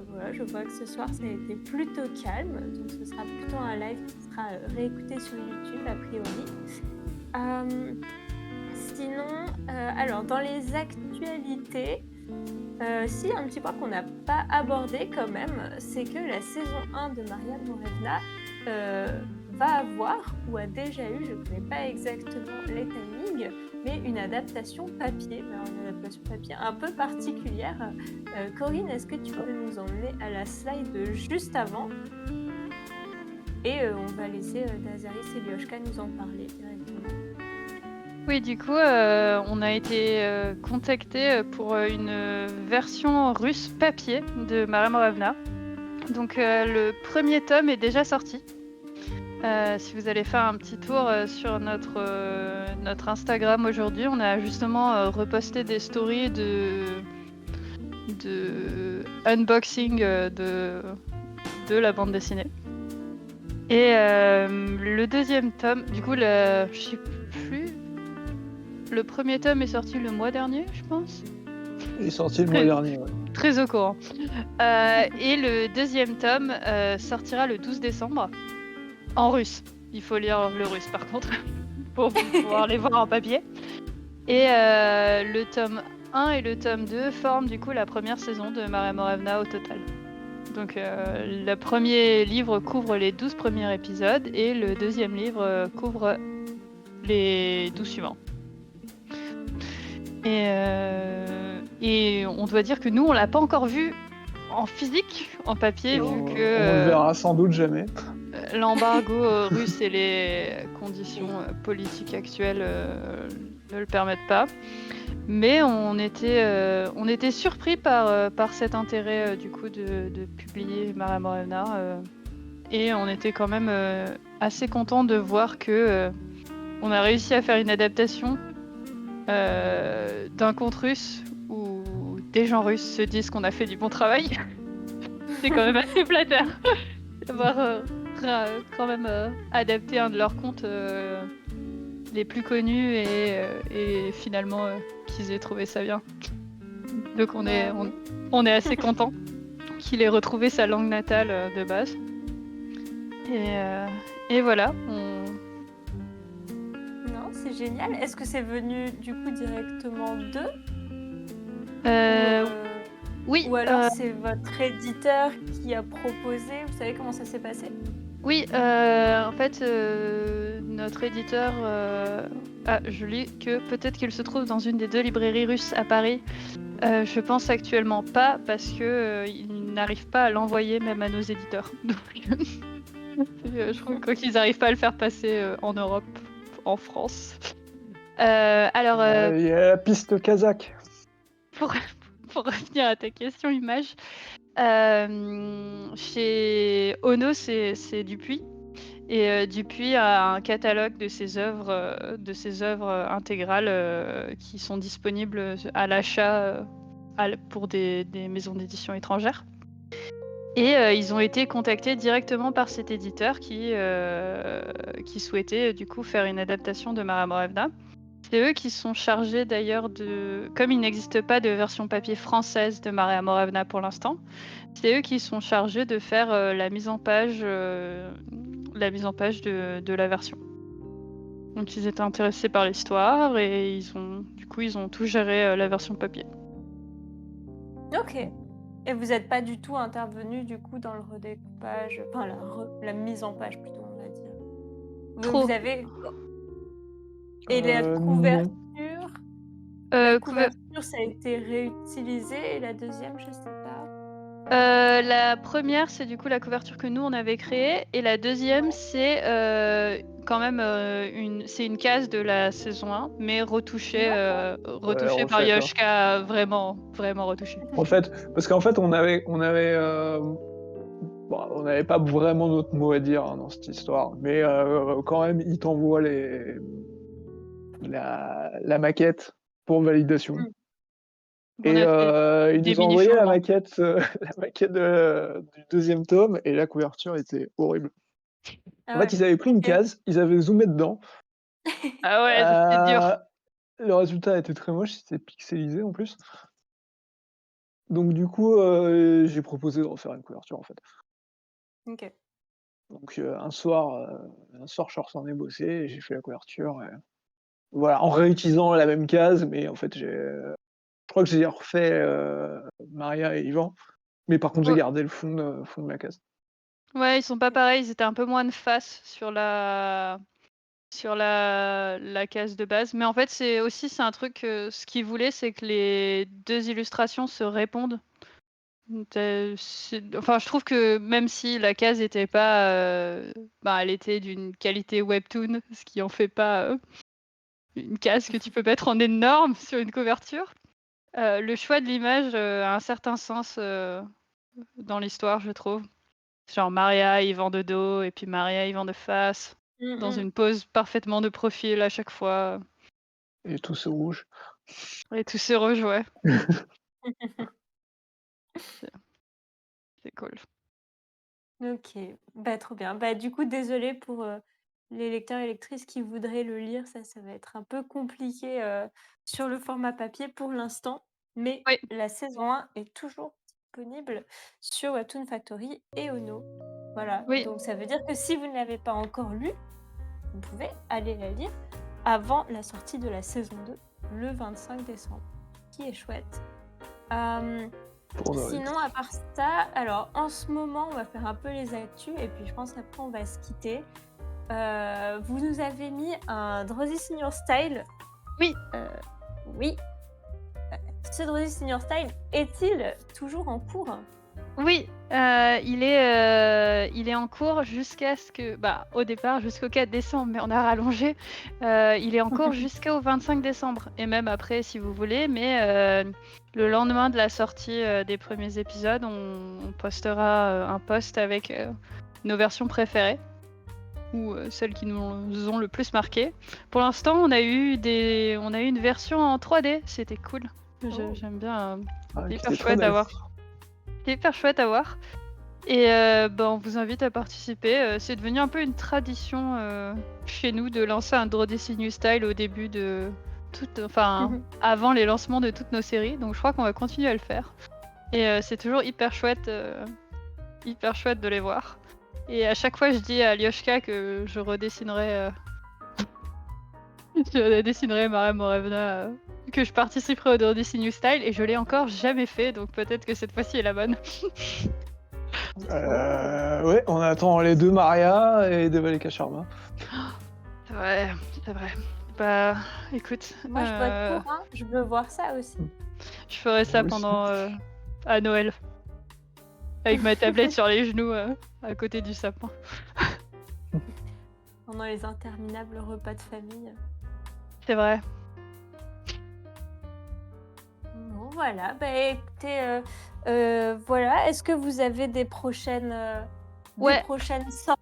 Voilà, je vois que ce soir ça a été plutôt calme, donc ce sera plutôt un live qui sera réécouté sur YouTube a priori. Sinon, alors dans les actualités, si un petit point qu'on n'a pas abordé quand même, c'est que la saison 1 de Maria Morevna va avoir, ou a déjà eu, je ne connais pas exactement les timings, mais une adaptation papier, alors une adaptation papier un peu particulière. Corinne, est-ce que tu peux nous emmener à la slide juste avant? Et on va laisser Dazaris et Lyoshka nous en parler directement. Oui, du coup, on a été contacté pour une version russe papier de Maria Morevna. Donc le premier tome est déjà sorti. Si vous allez faire un petit tour sur notre Instagram aujourd'hui, on a justement reposté des stories de unboxing de la bande dessinée. Et le deuxième tome, du coup, je sais plus, le premier tome est sorti le mois dernier, je pense. Il est sorti le mois dernier, ouais. Très au courant. Et le deuxième tome sortira le 12 décembre. En russe. Il faut lire le russe par contre pour pouvoir les voir en papier. Et le tome 1 et le tome 2 forment du coup la première saison de Maria Morevna au total. Donc le premier livre couvre les 12 premiers épisodes et le deuxième livre couvre les 12 suivants. Et on doit dire que nous on l'a pas encore vu en physique, en papier, vu que... On le verra sans doute jamais. L'embargo russe et les conditions politiques actuelles ne le permettent pas. Mais on était surpris par cet intérêt du coup de publier Maria Morevna. Et on était quand même assez content de voir que on a réussi à faire une adaptation d'un conte russe où des gens russes se disent qu'on a fait du bon travail. C'est quand même assez flatteur d'avoir quand même adapté un de leurs contes les plus connus et finalement qu'ils aient trouvé ça bien. Donc on est assez content qu'il ait retrouvé sa langue natale de base. Et voilà. Non, c'est génial. Est-ce que c'est venu du coup directement d'eux Oui. Ou alors c'est votre éditeur qui a proposé? Vous savez comment ça s'est passé? Oui, en fait, notre éditeur je lis que peut-être qu'il se trouve dans une des 2 librairies russes à Paris. Je pense actuellement pas parce que ils n'arrivent pas à l'envoyer même à nos éditeurs. Donc, je crois qu'ils n'arrivent pas à le faire passer en Europe, en France. Alors, Il y a la piste kazakh. pour revenir à ta question, Image, Chez Ono, c'est Dupuis. Et Dupuis a un catalogue de ses œuvres intégrales qui sont disponibles à l'achat pour des maisons d'édition étrangères. Et ils ont été contactés directement par cet éditeur qui souhaitait du coup faire une adaptation de Mara Morevna. C'est eux qui sont chargés d'ailleurs de... Comme il n'existe pas de version papier française de Mara Morevna pour l'instant, c'est eux qui sont chargés de faire la mise en page de la version. Donc ils étaient intéressés par l'histoire et ils ont tout géré la version papier. Ok. Et vous n'êtes pas du tout intervenu du coup dans le redécoupage, enfin la mise en page plutôt, on va dire. Trop. Vous avez... Et la Non. couverture, Couver- ça a été réutilisé et la deuxième, je sais pas. La première, c'est du coup la couverture que nous on avait créée, et la deuxième, c'est quand même une case de la saison 1, mais retouchée, Ouais, par refaite, hein. Yoshka, vraiment, vraiment retouchée. En fait, parce qu'en fait, on n'avait pas vraiment notre mot à dire dans cette histoire, mais quand même, ils t'envoient la maquette pour validation. Mm. On Et a fait ils des nous ont envoyé mini-changements. la maquette du deuxième tome, et la couverture était horrible. Ah En ouais. fait, ils avaient pris une Ok. case, ils avaient zoomé dedans. Ah ouais, c'était dur. Le résultat était très moche, c'était pixelisé en plus. Donc du coup, j'ai proposé de refaire une couverture en fait. Ok. Donc un soir, je suis retourné bosser et j'ai fait la couverture. Voilà, en réutilisant la même case, mais en fait, je crois que j'ai refait Maria et Yvan, mais par contre, j'ai Ouais. gardé le fond de la case. Ouais, ils sont pas pareils, ils étaient un peu moins de face sur la case de base. Mais en fait, c'est un truc, ce qu'ils voulaient, c'est que les deux illustrations se répondent. Enfin, je trouve que même si la case était pas, elle était d'une qualité webtoon, ce qui en fait pas une case que tu peux mettre en énorme sur une couverture. Le choix de l'image a un certain sens dans l'histoire, je trouve. Genre Maria, Yvan de dos, et puis Maria, Yvan de face, dans une pose parfaitement de profil à chaque fois. Et tout ce rouge. Et tout se rejoint. C'est cool. Ok, bah trop bien. Bah du coup, désolée pour les lecteurs et lectrices qui voudraient le lire, ça va être un peu compliqué sur le format papier pour l'instant, mais Oui, la saison 1 est toujours disponible sur Webtoon Factory et Ono. Voilà, oui, donc ça veut dire que si vous ne l'avez pas encore lu, vous pouvez aller la lire avant la sortie de la saison 2, le 25 décembre, qui est chouette. Pour Noël. Sinon, à part ça, alors en ce moment, on va faire un peu les actus et puis je pense après on va se quitter. Vous nous avez mis un Drowsy Senior Style. Oui. Oui. Ce Drowsy Senior Style est-il toujours en cours? Oui, il est en cours jusqu'à ce que... au départ, jusqu'au 4 décembre, mais on a rallongé. Il est en cours jusqu'au 25 décembre, et même après, si vous voulez. Mais le lendemain de la sortie des premiers épisodes, on postera un post avec nos versions préférées, ou celles qui nous ont le plus marqué. Pour l'instant, on a eu une version en 3D, c'était cool. J'aime bien, Qui hyper était très chouette belle. à voir. C'est hyper chouette à voir. Et on vous invite à participer. C'est devenu un peu une tradition chez nous de lancer un Draw DC New Style au début de avant les lancements de toutes nos séries. Donc je crois qu'on va continuer à le faire. Et c'est toujours hyper chouette de les voir. Et à chaque fois, je dis à Lyoshka que je redessinerai Mara Morevna, que je participerai au Draw DC New Style, et je l'ai encore jamais fait, donc peut-être que cette fois-ci est la bonne. Ouais, on attend les deux Maria et Devalika Sharma. C'est vrai. Bah, écoute. Moi, je vote pour, hein. Je veux voir ça aussi. Je ferai ça Moi aussi. pendant à Noël. Avec ma tablette sur les genoux à côté du sapin. Pendant les interminables repas de famille. C'est vrai. Bon, voilà. Bah écoutez, Voilà. Est-ce que vous avez des Ouais, prochaines sorties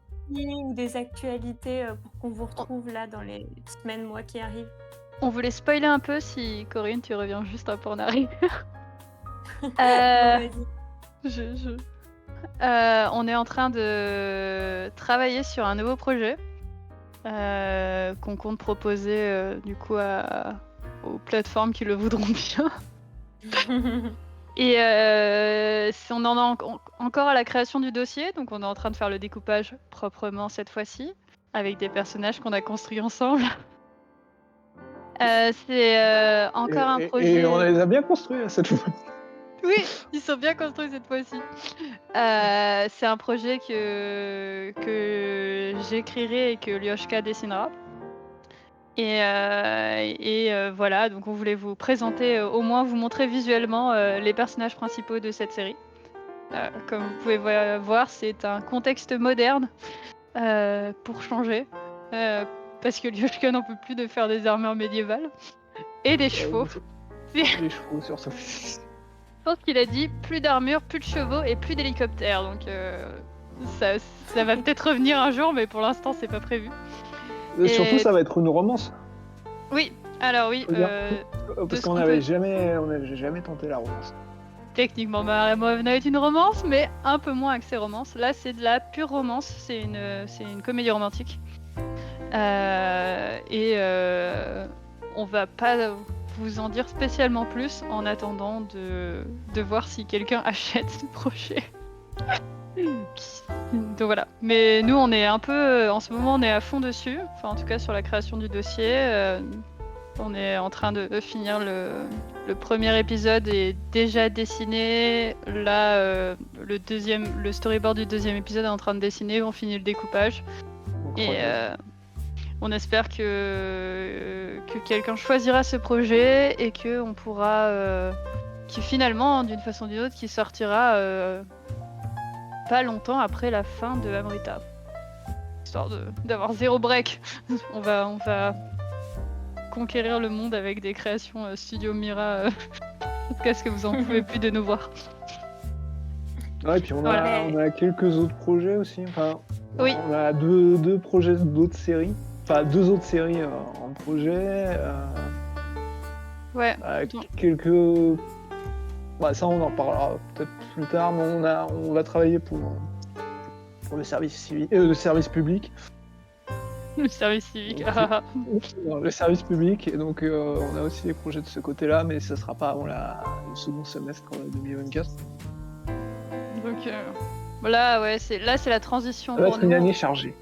ou des actualités, pour qu'on vous on, retrouve là dans les semaines, mois qui arrivent? on voulait spoiler un peu si Corinne, tu reviens juste un peu en arrière. Bon, Euh, vas-y. je, je- on est en train de travailler sur un nouveau projet qu'on compte proposer du coup aux plateformes qui le voudront bien. Et on en est encore à la création du dossier, donc on est en train de faire le découpage proprement cette fois-ci, avec des personnages qu'on a construits ensemble. C'est encore un Et on projet. les a bien construits cette fois. Oui, ils sont bien construits cette fois-ci. C'est un projet que j'écrirai et que Lyoshka dessinera. Voilà, donc on voulait vous présenter, au moins vous montrer visuellement les personnages principaux de cette série. Comme vous pouvez voir, c'est un contexte moderne pour changer. Parce que Lyoshka n'en peut plus de faire des armures médiévales et des chevaux. Je Les chevaux surtout. pense qu'il a dit plus d'armure, plus de chevaux et plus d'hélicoptères. Donc ça va peut-être revenir un jour, mais pour l'instant c'est pas prévu. Surtout, Et ça va être une romance. oui, alors oui, Faut dire. de Parce ce qu'on qu'on n'avait peut. jamais tenté la romance. Techniquement, Moavna est une romance, mais un peu moins axée romance. Là, c'est de la pure romance. C'est une comédie romantique. On va pas vous en dire spécialement plus en attendant de voir si quelqu'un achète ce projet. Donc voilà. Mais nous, on est un peu, en ce moment, on est à fond dessus. Enfin, en tout cas, sur la création du dossier. On est en train de finir le premier épisode est déjà dessiné. Là, le storyboard du deuxième épisode est en train de dessiner. On finit le découpage. Et on espère que quelqu'un choisira ce projet et que on pourra, qui finalement, d'une façon ou d'une autre, qui sortira pas longtemps après la fin de Amrita, histoire d'avoir zéro break. on va conquérir le monde avec des créations Studio Mira jusqu'à ce que vous en pouvez plus de nous voir. Ouais, et puis on a quelques autres projets aussi. Enfin, Oui. On a deux projets d'autres séries. Enfin, 2 autres séries en projet. Ouais. Quelques. Ouais, ça, on en parlera peut-être plus tard, mais on va travailler pour le service civique, le service public. Le service civique. Le service public, et donc on a aussi des projets de ce côté-là, mais ça sera pas avant le second semestre 2024. Donc là, ouais, c'est la transition Ça va pour être nous. une année chargée.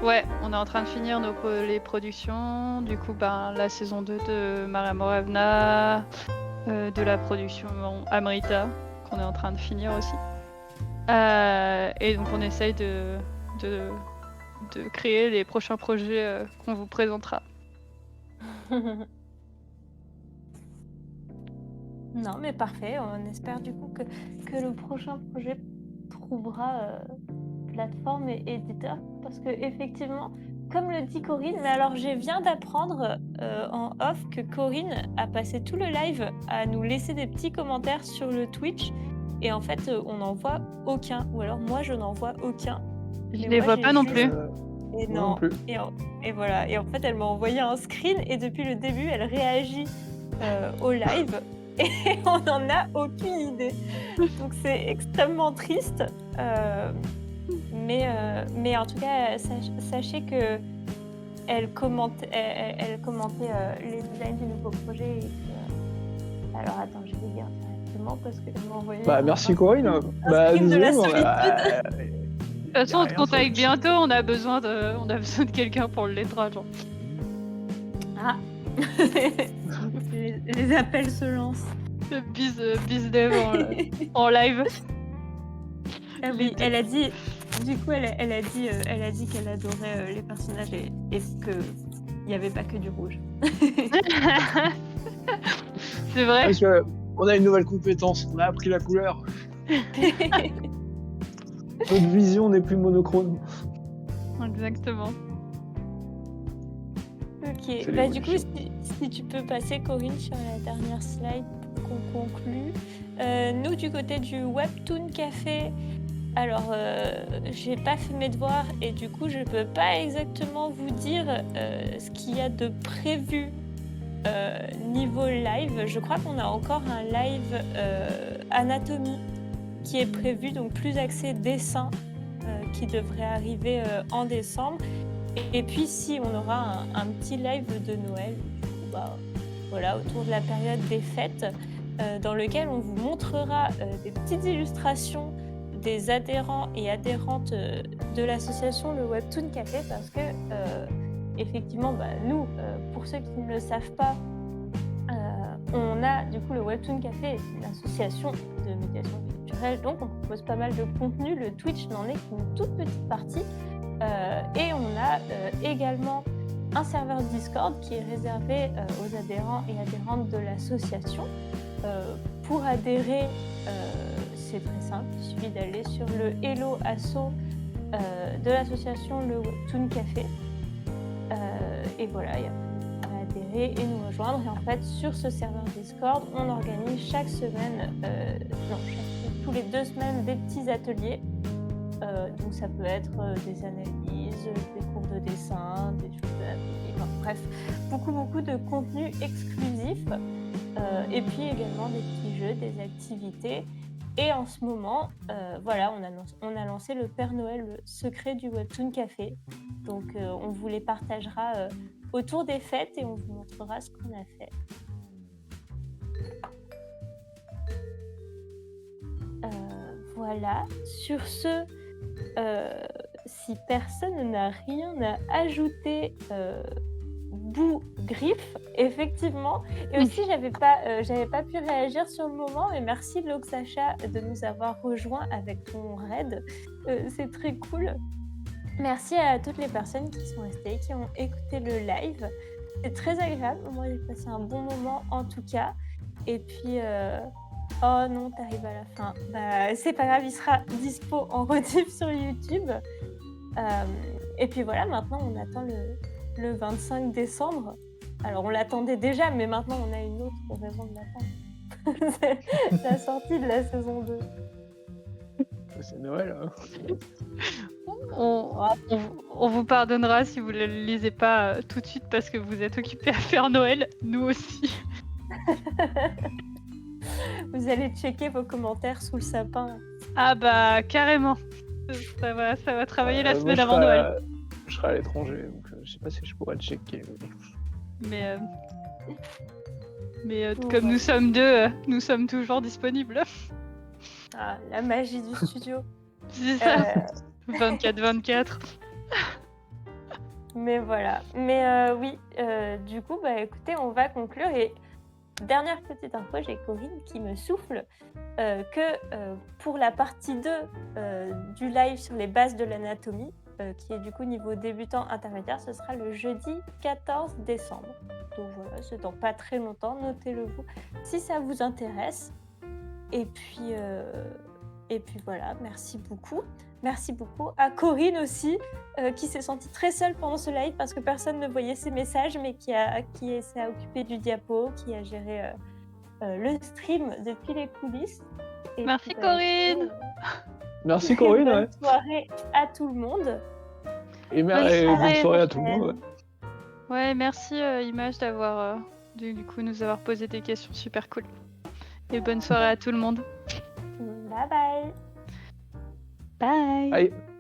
Ouais, on est en train de finir les productions. Du coup, la saison 2 de Maria Moravna, de la production Amrita, qu'on est en train de finir aussi. Et donc on essaye de créer les prochains projets qu'on vous présentera. Non, mais parfait. On espère du coup que le prochain projet trouvera plateforme et éditeur, parce que effectivement, comme le dit Corinne, mais alors je viens d'apprendre en off que Corinne a passé tout le live à nous laisser des petits commentaires sur le Twitch, et en fait on n'en voit aucun, ou alors moi je n'en vois aucun. Je Mais les moi, vois j'ai pas non juste- plus. Et Moi non non. plus. Et voilà. Et en fait, elle m'a envoyé un screen et depuis le début, elle réagit au live et on n'en a aucune idée. Donc c'est extrêmement triste. Mais en tout cas, sachez que elle commentait les designs du nouveau projet. Alors attends, je vais lire directement parce qu'elle m'a envoyé. Merci Corinne. screen de la Désolé, mais De toute façon, on te contacte bientôt. On a besoin de quelqu'un pour le lettrage. Ah. les appels se lancent. Biz dev en live. Ah oui, elle a dit. Du coup, elle a dit qu'elle adorait les personnages et que il n'y avait pas que du rouge. C'est vrai. Parce que on a une nouvelle compétence, on a appris la couleur. Notre vision n'est plus monochrome. Exactement. Ok, C'est bah du coup, l'évolution. si tu peux passer, Corinne, sur la dernière slide pour qu'on conclut. Nous, du côté du Webtoon Café, alors j'ai pas fait mes devoirs et du coup, je peux pas exactement vous dire ce qu'il y a de prévu niveau live. Je crois qu'on a encore un live anatomie qui est prévu, donc plus axé dessin, qui devrait arriver en décembre. Et puis si on aura un petit live de Noël, du coup, bah, voilà, autour de la période des fêtes, dans lequel on vous montrera des petites illustrations des adhérents et adhérentes de l'association Le Webtoon Café, parce que effectivement, bah, nous, pour ceux qui ne le savent pas, on a du coup le Webtoon Café, c'est une association de médiation culturelle, donc on propose pas mal de contenu. Le Twitch n'en est qu'une toute petite partie. Et on a également un serveur Discord qui est réservé aux adhérents et adhérentes de l'association. Pour adhérer, c'est très simple, il suffit d'aller sur le Hello Asso de l'association Le Webtoon Café. Et voilà, il y a à adhérer et nous rejoindre. Et en fait, sur ce serveur Discord, on organise chaque semaine, tous les 2 semaines, des petits ateliers. Donc ça peut être des analyses, des cours de dessin, des choses de la vie, enfin, bref, beaucoup de contenu exclusif. Et puis également des petits jeux, des activités. Et en ce moment, voilà, on a lancé le Père Noël secret du Webtoon Café. Donc on vous les partagera autour des fêtes et on vous montrera ce qu'on a fait. Voilà, sur ce, si personne n'a rien à ajouter, bout griffe, effectivement. Et aussi, j'avais pas pu réagir sur le moment, mais merci Loxacha de nous avoir rejoints avec ton raid. C'est très cool. Merci à toutes les personnes qui sont restées, qui ont écouté le live. C'est très agréable. Moi, j'ai passé un bon moment en tout cas. Et puis, oh non, t'arrives à la fin. Bah, c'est pas grave, il sera dispo en rediff sur YouTube. Et puis voilà, maintenant, on attend le 25 décembre. Alors, on l'attendait déjà, mais maintenant, on a une autre raison de l'attendre. C'est la sortie de la saison 2. C'est Noël. Hein. On vous pardonnera si vous ne le lisez pas tout de suite parce que vous êtes occupés à faire Noël, nous aussi. Vous allez checker vos commentaires sous le sapin. Ah bah carrément. Ça va travailler la semaine avant Noël. Je serai à l'étranger, donc je sais pas si je pourrais le checker. Mais comme nous sommes deux, nous sommes toujours disponibles. Ah, la magie du studio. C'est ça. 24/24. Mais voilà. Mais oui, du coup, bah écoutez, on va conclure. Et dernière petite info, j'ai Corinne qui me souffle que pour la partie 2 du live sur les bases de l'anatomie, qui est du coup niveau débutant intermédiaire, ce sera le jeudi 14 décembre. Donc voilà, c'est dans pas très longtemps, notez-le vous si ça vous intéresse. Et puis voilà, merci beaucoup. Merci beaucoup à Corinne aussi, qui s'est sentie très seule pendant ce live parce que personne ne voyait ses messages, mais qui s'est occupée du diapo, qui a géré le stream depuis les coulisses. Et merci puis, Corinne. Merci Corinne. Bonne soirée à tout le monde. Et bonne soirée à tout le monde. Ouais, merci Image d'avoir du coup nous avoir posé des questions super cool. Et bonne soirée à tout le monde. Bye bye. Bye. Bye.